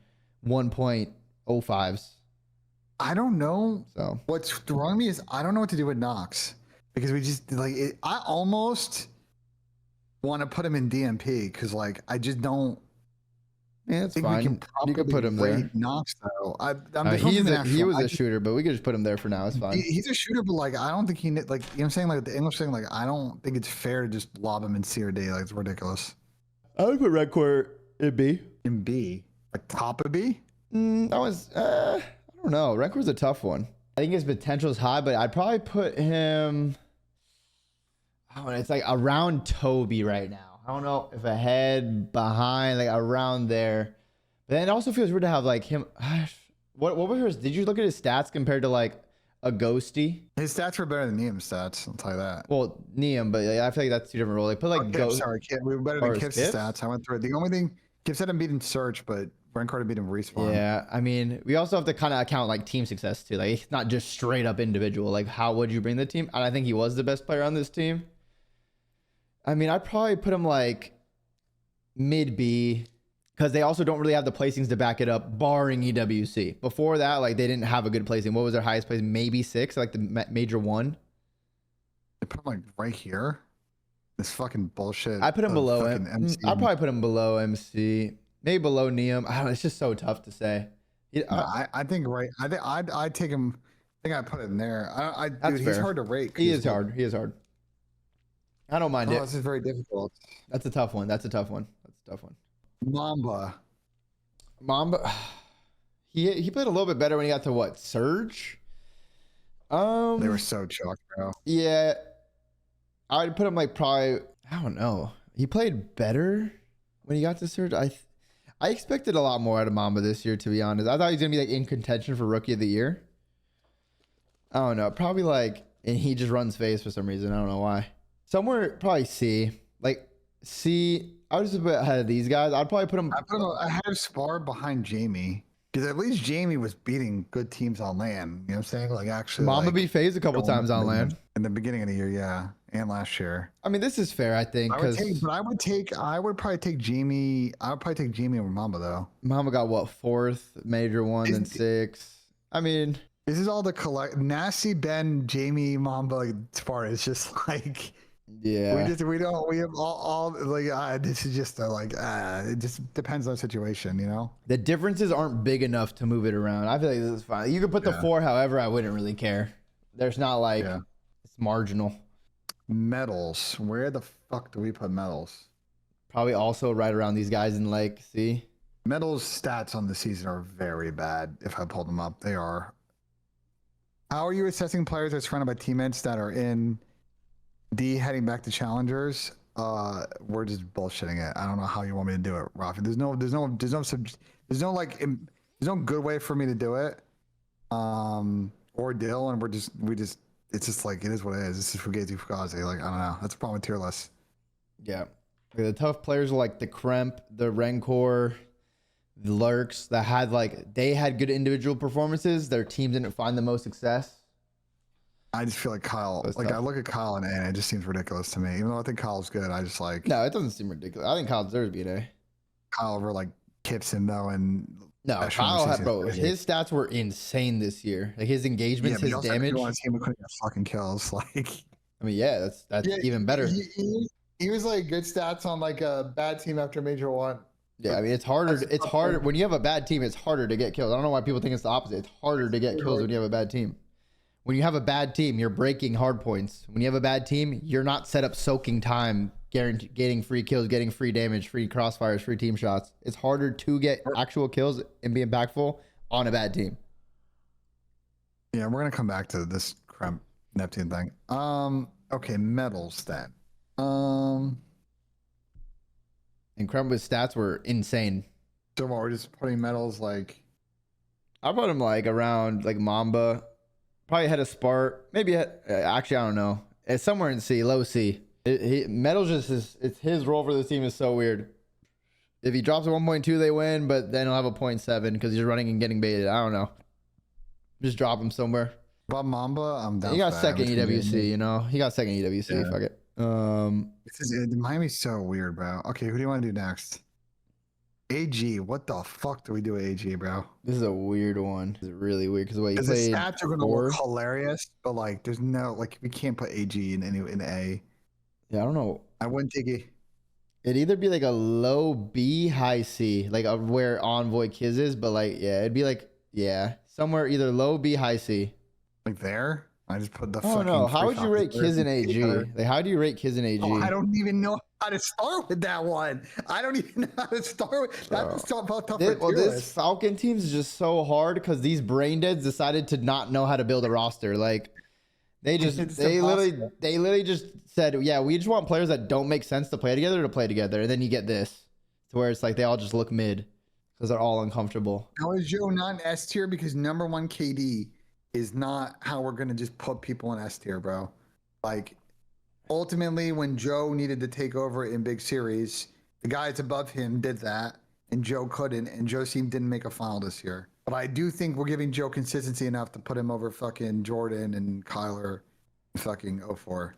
1.05s.
I don't know.
So
what's wrong with me is I don't know what to do with Knox because we just like it, I almost want to put him in DMP because like I just don't.
Yeah, it's fine. You could put him there.
Knox though.
He was a shooter, but we could just put him there for now. It's fine.
He's a shooter, but like I don't think he like you know what I'm saying, like the English thing. Like I don't think it's fair to just lob him in C or D. Like it's ridiculous.
I would put Red Court in B.
In B, like top of B.
I don't know. Red Court's a tough one. I think his potential is high, but I'd probably put him. Oh, it's like around Toby right now. I don't know if ahead, behind, like around there. But then it also feels weird to have like him. What were his? Did you look at his stats compared to like a Ghosty?
His stats were better than Neum's stats. I'll tell you that.
Well, Neum, but I feel like that's two different roles. Like put like
Kip, sorry, Kip. We were better than Kip's stats. I went through it. The only thing Kip said him beating Search, but Brent Carter beat him Respawn.
Yeah, I mean, we also have to kind of account like team success too. Like it's not just straight up individual. Like how would you bring the team? And I think he was the best player on this team. I mean, I'd probably put him like mid B because they also don't really have the placings to back it up, barring EWC. Before that, like they didn't have a good placing. What was their highest place? Maybe 6, like the major one.
They put him like right here. This fucking bullshit.
I put him below him. I'd probably put him below MC, maybe below Neum. I don't know. It's just so tough to say.
I think right. I think I'd take him. I think I'd put it in there. Dude, he's hard to rate.
He is hard. He is hard. I don't mind it.
This is very difficult.
That's a tough one. Mamba. He played a little bit better when he got to what, Surge?
They were so chalked, bro.
Yeah, I'd put him like probably, I don't know. He played better when he got to Surge. I expected a lot more out of Mamba this year, to be honest. I thought he was gonna be like in contention for Rookie of the Year. I don't know. Probably like, and he just runs face for some reason. I don't know why. Somewhere probably C. Like C. I was just a bit ahead of these guys. I'd probably put him.
I had Spar behind Jamie because at least Jamie was beating good teams on land. You know what I'm saying? Like actually,
Mamba
like,
beat FaZe a couple times on land
in the beginning of the year, yeah, and last year.
I mean, this is fair, I think, because
I would probably take Jamie. I would probably take Jamie over Mamba though.
Mamba got what, 4th major one, then 6th. I mean,
this is all the Nasty, Ben, Jamie, Mamba, like, Spar. It's just like.
yeah.
We have all like this is just it just depends on the situation, you know.
The differences aren't big enough to move it around. I feel like this is fine. You could put the 4 however, I wouldn't really care. There's not like it's marginal.
Medals. Where the fuck do we put medals?
Probably also right around these guys in like C.
Medals stats on the season are very bad. If I pull them up, they are. How are you assessing players that's surrounded by teammates that are in D heading back to challengers? We're just bullshitting it. I don't know how you want me to do it, Rafi. There's no good way for me to do it. Or Dill, and it's just like it is what it is. This is Fugazi Fugazi. Like I don't know. That's a problem with tier lists.
Yeah. The tough players like the Kremp, the Rencor, the Lurks that they had good individual performances. Their team didn't find the most success.
I just feel like Kyle, I look at Kyle and A, it just seems ridiculous to me. Even though I think Kyle's good, I just like.
No, it doesn't seem ridiculous. I think Kyle deserves to be an A.
Kyle over like Kipson though, and
no, Kyle had his stats were insane this year. Like his engagements, his damage.
On a team couldn't get fucking kills. Like,
I mean, yeah, that's even better.
He was like good stats on like a bad team after major one.
Yeah, I mean it's harder. It's harder when you have a bad team. It's harder to get kills. I don't know why people think it's the opposite. It's harder to get kills when you have a bad team. When you have a bad team, you're breaking hard points. When you have a bad team, you're not set up soaking time, getting free kills, getting free damage, free crossfires, free team shots. It's harder to get actual kills and be impactful on a bad team.
Yeah, we're gonna come back to this Kremp Neptune thing. Okay, medals then.
And Kremp's stats were insane.
So what, we're just putting medals like.
I put him like around like Mamba. Probably had a Spart, maybe actually I don't know. It's somewhere in C, low C. Metal just is. It's his role for this team is so weird. If he drops a 1.2, they win, but then he'll have a 0.7 because he's running and getting baited. I don't know. Just drop him somewhere.
But Mamba, I'm down.
He got second EWC, you know. He got second EWC. Yeah. Fuck it.
Miami's so weird, bro. Okay, who do you want to do next? AG, what the fuck do we do with AG, bro?
This is a weird one. It's really weird because the way you
played. The stats are gonna look hilarious, but like, there's no like we can't put AG in A.
Yeah, I don't know.
I wouldn't take it.
It'd either be like a low B, high C, like where Envoy Kiz is, but like it'd be like somewhere either low B, high C.
Like there. I just put the.
Oh no! How would you rate Kiz in AG? Like, how do you rate Kiz in AG?
Oh, I don't even know how to start with that one. I don't even know how to start with. That's tough.
This Falcon team is just so hard because these brain deads decided to not know how to build a roster. Like, they literally just said, yeah, we just want players that don't make sense to play together, and then you get this, to where it's like they all just look mid because they're all uncomfortable.
How is Joe not in S tier because number one KD is not how we're going to just put people in S tier, bro. Like, ultimately, when Joe needed to take over in big series, the guys above him did that, and Joe couldn't, and Joe didn't make a final this year. But I do think we're giving Joe consistency enough to put him over fucking Jordan and Kyler and fucking 04.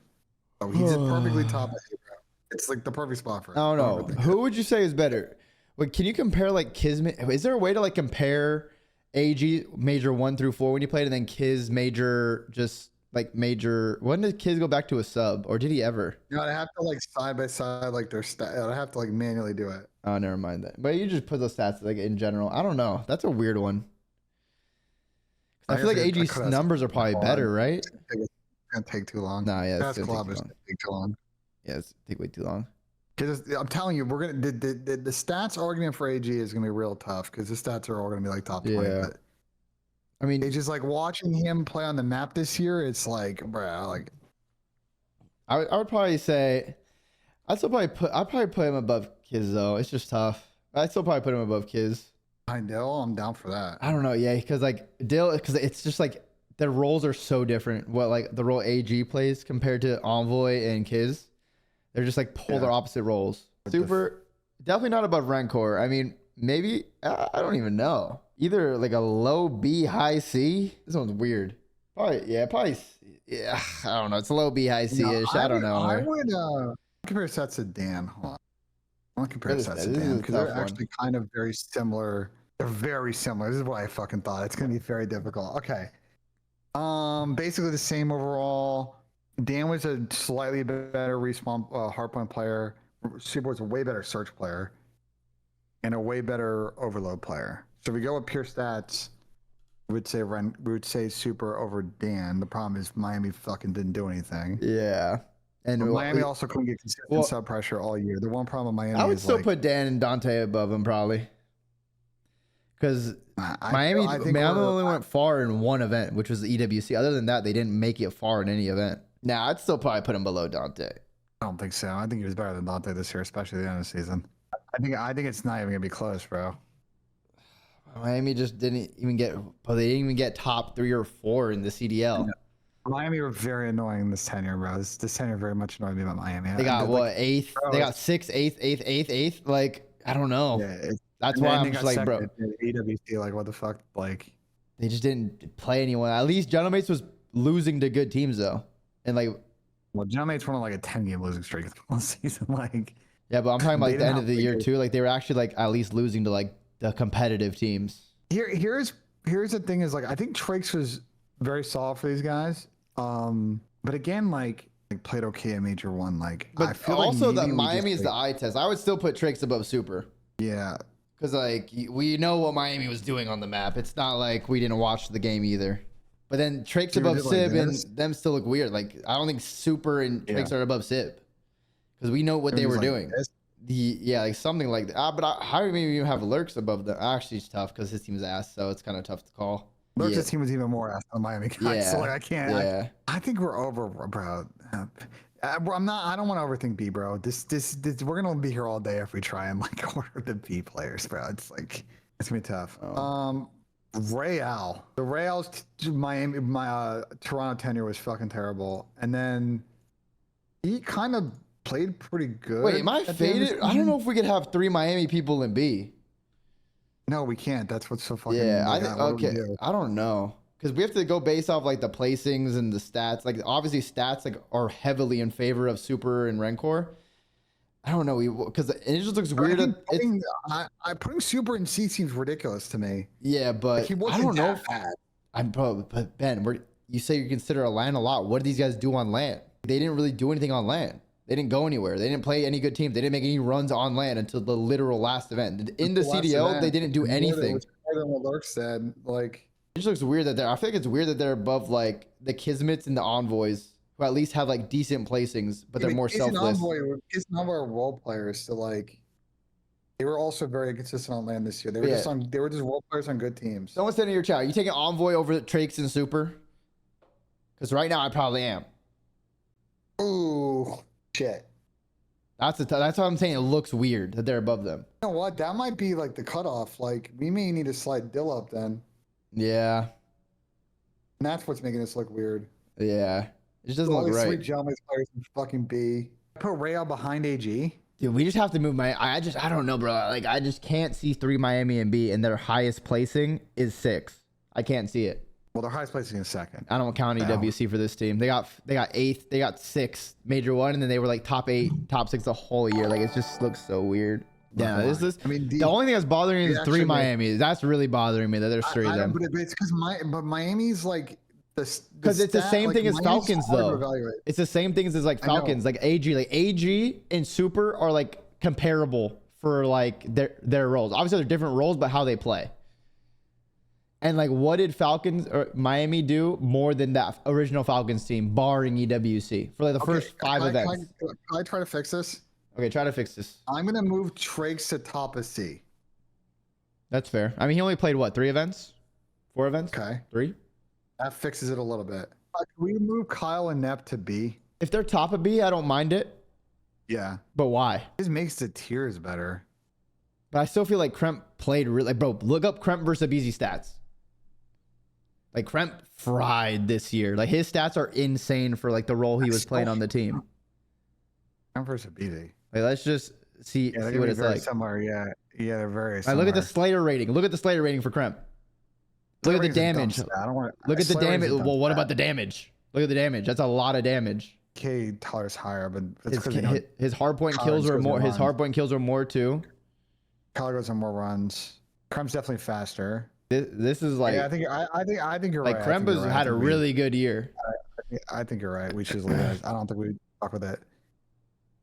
So he's just perfectly top of it, bro. It's like the perfect spot for him.
I don't know. Who would you say is better? Wait, can you compare like Kismet? Is there a way to like compare AG major 1 through 4 when you played, and then Kiz major just like major? When did Kiz go back to a sub, or did he ever?
No, I have to like side by side like their stat. I have to like manually do it.
Oh, never mind that. But you just put those stats like in general. I don't know. That's a weird one. I feel like AG's numbers are probably better, right?
It's gonna take too long.
Nah, yeah,
it's gonna take too long.
Yeah, it's take way too long.
Because I'm telling you, we're gonna the stats argument for AG is gonna be real tough because the stats are all gonna be like top 20.
Yeah.
But
I mean,
it's just like watching him play on the map this year. It's like, bro, like
I would probably say I'd probably put him above Kiz though. It's just tough. I'd still probably put him above Kiz.
I know I'm down for that.
I don't know, yeah, because like because it's just like their roles are so different. What like the role AG plays compared to Envoy and Kiz, they're just like polar opposite roles. Super, definitely not above Rancor. I mean, maybe I don't even know. Either like a low B, high C. This one's weird. Probably, yeah. I don't know. It's low B, high C ish. I don't know.
I would compare sets to Dan. Hold on. I want to compare sets to
This is
Dan
a
because they're
tough one.
actually kind of very similar. They're very similar. This is what I fucking thought. It's gonna be very difficult. Okay. Basically the same overall. Dan was a slightly better respawn hardpoint player. Super was a way better search player, and a way better overload player. So if we go with pure stats, we would say Super over Dan. The problem is Miami fucking didn't do anything.
Yeah, and
But Miami also couldn't get consistent sub pressure all year. The one problem with Miami
I would
is
still
like,
put Dan and Dante above him probably, because Miami only went far in one event, which was the EWC. Other than that, they didn't make it far in any event. Now, I'd still probably put him below Dante.
I don't think so. I think he was better than Dante this year, especially at the end of the season. I think it's not even gonna be close, bro.
Miami just didn't even get, but they didn't even get top 3 or 4 in the CDL.
Miami were very annoying this tenure, bro. This tenure very much annoyed me about Miami.
They got what,
like,
8th?
bro,
They got 6th, 8th, 8th, 8th, 8th. Like, I don't know.
Yeah,
That's
and
why
then
I'm
they
just
got
like, bro.
second in EWC, like what the fuck, like
They just didn't play anyone. At least Genomates was losing to good teams though, and like,
well, Genomates went on like a 10-game losing streak all season, like.
yeah, but I'm talking about
They
like the
didn't
end
have
of the
to
year
get-
too. Like they were actually like at least losing to like the competitive teams.
Here's the thing is like I think Trakes was very solid for these guys. But again, like played okay in Major 1. Like
But
I feel
also
like
that
maybe we
Miami
just,
is the eye test. I would still put Tricks above Super
yeah.
because like we know what Miami was doing on the map. It's not like we didn't watch the game either. But then Tricks
They were
above
just like
Sib
this.
and them still look weird. Like I don't think Super and Tricks are above Sib because we know what
It
they
was
were
like
doing.
this.
Like something like that. But how do we even have Lurks above them? Actually, it's tough because his team's ass, so it's kind of tough to call.
Lurks' team was even more ass than Miami guys. So like I can't.
Yeah.
I think we're over, bro. I'm not. I don't want to overthink B, bro. This. We're gonna be here all day if we try and like order the B players, bro. It's like it's gonna be tough. Real. The Real's Miami, Toronto tenure was fucking terrible, and then he kind of played pretty good.
Wait, am I
at the end of
faded?
the
I don't
season.
know if we could have 3 Miami people in B.
No, we can't. That's what's so fucking.
Yeah, I
like,
think
what do we
okay.
do?
I don't know because we have to go based off like the placings and the stats. Like obviously stats like are heavily in favor of Super and Rancor. I don't know because it just looks weird.
Putting Super in C seems ridiculous to me.
Yeah, but
He
I
wasn't
don't know.
that bad.
I'm probably, but Ben, you say you consider a LAN a lot. What did these guys do on LAN? They didn't really do anything on LAN. They didn't go anywhere. They didn't play any good teams. They didn't make any runs on LAN until the literal last event. In the CDL, they didn't do anything.
More than what Lurk said. Like,
It just looks weird that I feel like it's weird that they're above like the Kismets and the Envoys, who at least have like decent placings, but they're more selfless.
His number of role players, so like, they were also very consistent on land this year. They were They were just role players on good teams.
Someone said in your chat, are you taking Envoy over Trakes and Super? Because right now I probably am.
Ooh, shit.
That's what I'm saying. It looks weird that they're above them.
You know what? That might be like the cutoff. Like, we may need to slide Dill up then.
Yeah,
And that's what's making this look weird.
yeah. It just doesn't
All
look
these
right.
sweet gentlemen players in fucking B. Put Rayo behind AG.
Dude, we just have to move I don't know, bro. Like, I just can't see 3 Miami and B, and their highest placing is 6. I can't see it.
Well, their highest placing is second.
I don't count EWC for this team. They got 8th, they got 6th, Major 1, and then they were like top 8, top 6 the whole year. Like, it just looks so weird. Yeah, this is. I mean, the only thing that's bothering me is 3 Miami. That's really bothering me that there's 3 of them.
But it's because Miami's like
because it's the same thing as Falcons though. It's the same things as like Falcons, like AG and Super are like comparable for like their roles. Obviously they're different roles, but how they play. And like, what did Falcons or Miami do more than that original Falcons team, barring EWC, for like the first 5 events?
Can I try to fix this?
Okay, try to fix this.
I'm gonna move Trakes to top of C.
That's fair. I mean, he only played what, 3 events? 4 events?
Okay.
3?
That fixes it a little bit. Can we move Kyle and Nep to B?
If they're top of B, I don't mind it.
Yeah.
But why?
This makes the tiers better.
But I still feel like Kremp played really. Like, bro, look up Kremp versus Abizi stats. Like, Kremp fried this year. Like, his stats are insane for like the role he was playing on the team.
Kremp versus BD.
Like, let's just see what it's like.
Similar, yeah. Yeah, they're very
Right,
similar.
look at the Slayer rating. Look at the Slayer rating for Kremp. Look at the damage.
I don't want.
Look at the damage. Well, what about the damage? Look at the damage. That's a lot of damage.
K tolerance higher, but it's
his hardpoint kills are more. His hardpoint kills are more too.
Kyle goes on more runs. Kremp's definitely faster.
This is like.
Yeah, I think you're
like
right.
Kremp has had a really good year.
I think you're right. We should leave it. I don't think we talk with it.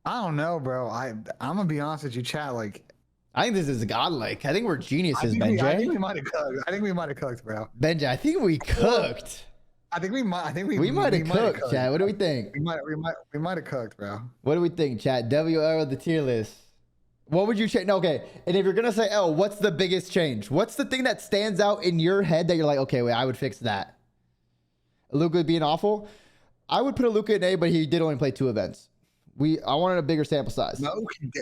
I don't know, bro. I'm gonna be honest with you, chat. Like,
I think this is godlike. I think we're geniuses,
I
Benjay.
think we might have cooked. I think we might have cooked, bro.
Benjay, I think we cooked.
I think we might.
We might have cooked, chat. What do we think?
We might have cooked, bro.
What do we think, chat? WL the tier list. What would you change? No, okay. And if you're gonna say L, what's the biggest change? What's the thing that stands out in your head that you're like, okay, wait, I would fix that? Luka being awful. I would put a Luka in A, but he did only play 2 events. I wanted a bigger sample size.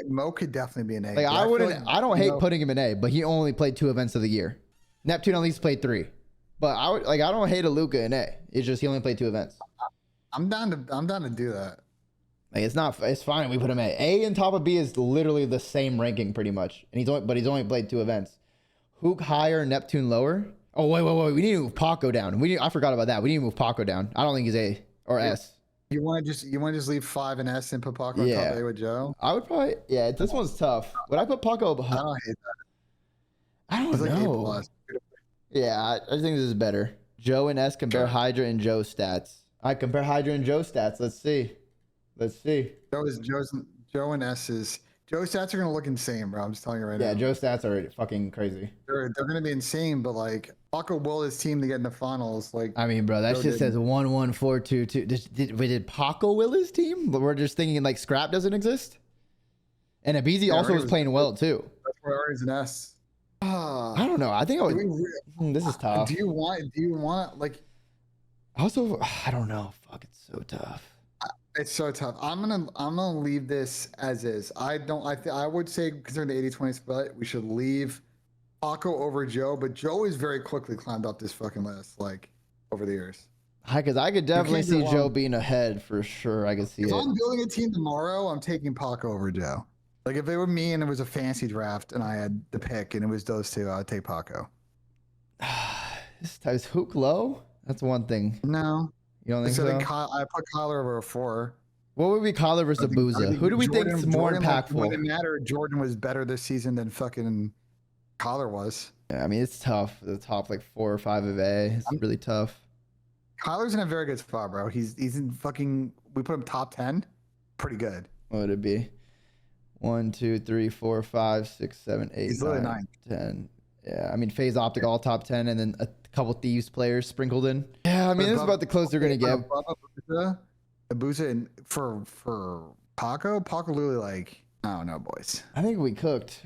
Mo could definitely be an A.
Like, I wouldn't. I don't hate putting him in A, but he only played 2 events of the year. Neptune at least played 3. But I don't hate a Luka in A. It's just he only played 2 events.
I'm down to do that.
Like, it's fine if we put him A. A and top of B is literally the same ranking pretty much. And he's only played 2 events. Hook higher, Neptune lower. Oh wait. We need to move Paco down. I forgot about that. We need to move Paco down. I don't think he's A or S.
You want to just leave 5 and S and put Paco on top A with Joe?
I would probably. Yeah, this one's tough. Would I put Paco?
I don't hate that.
I don't know.
Like
Yeah, I think this is better. Joe and S compare Hydra and Joe stats. I compare Hydra and Joe stats. Let's see.
Joe and S's. Joe stats are gonna look insane, bro. I'm just telling you right now.
Yeah, Joe stats are fucking crazy.
They're gonna be insane, but like Paco will his team to get in the finals. Like,
I mean, bro, that shit says 1-1-4-2-2. Did Paco will his team? But we're just thinking like Scrap doesn't exist. And Abizi also was playing well too.
That's why Artie's an S.
I don't know. I think I would. This is tough.
Do you want like?
Also, I don't know. Fuck, it's so tough.
It's so tough. I'm gonna leave this as is. I would say, considering the 80-20 split, we should leave Paco over Joe. But Joe has very quickly climbed up this fucking list, like over the years.
Because I could definitely see Joe being ahead for sure. I could see it.
If I'm building a team tomorrow, I'm taking Paco over Joe. Like if it were me and it was a fancy draft and I had the pick and it was those two, I'd take Paco.
Is Hook low? That's one thing.
No.
You don't think so?
I put Kyler over a 4.
What would be Kyler versus Abuza? Who do we think is more impactful?
When it mattered, Jordan was better this season than fucking Kyler was.
Yeah, I mean, it's tough. The top like 4 or 5 of A. It's really tough.
Kyler's in a very good spot, bro. He's in fucking. We put him top 10. Pretty good.
What would it be? 1, 2, 3, 4, 5, 6, 7, 8,
He's
9, 10. Yeah, I mean, Phase Optic all top 10, and then a couple Thieves players sprinkled in. Yeah, I mean, this is about the close they're gonna get.
Abuza and for Paco literally like, I don't know, boys.
I think we cooked.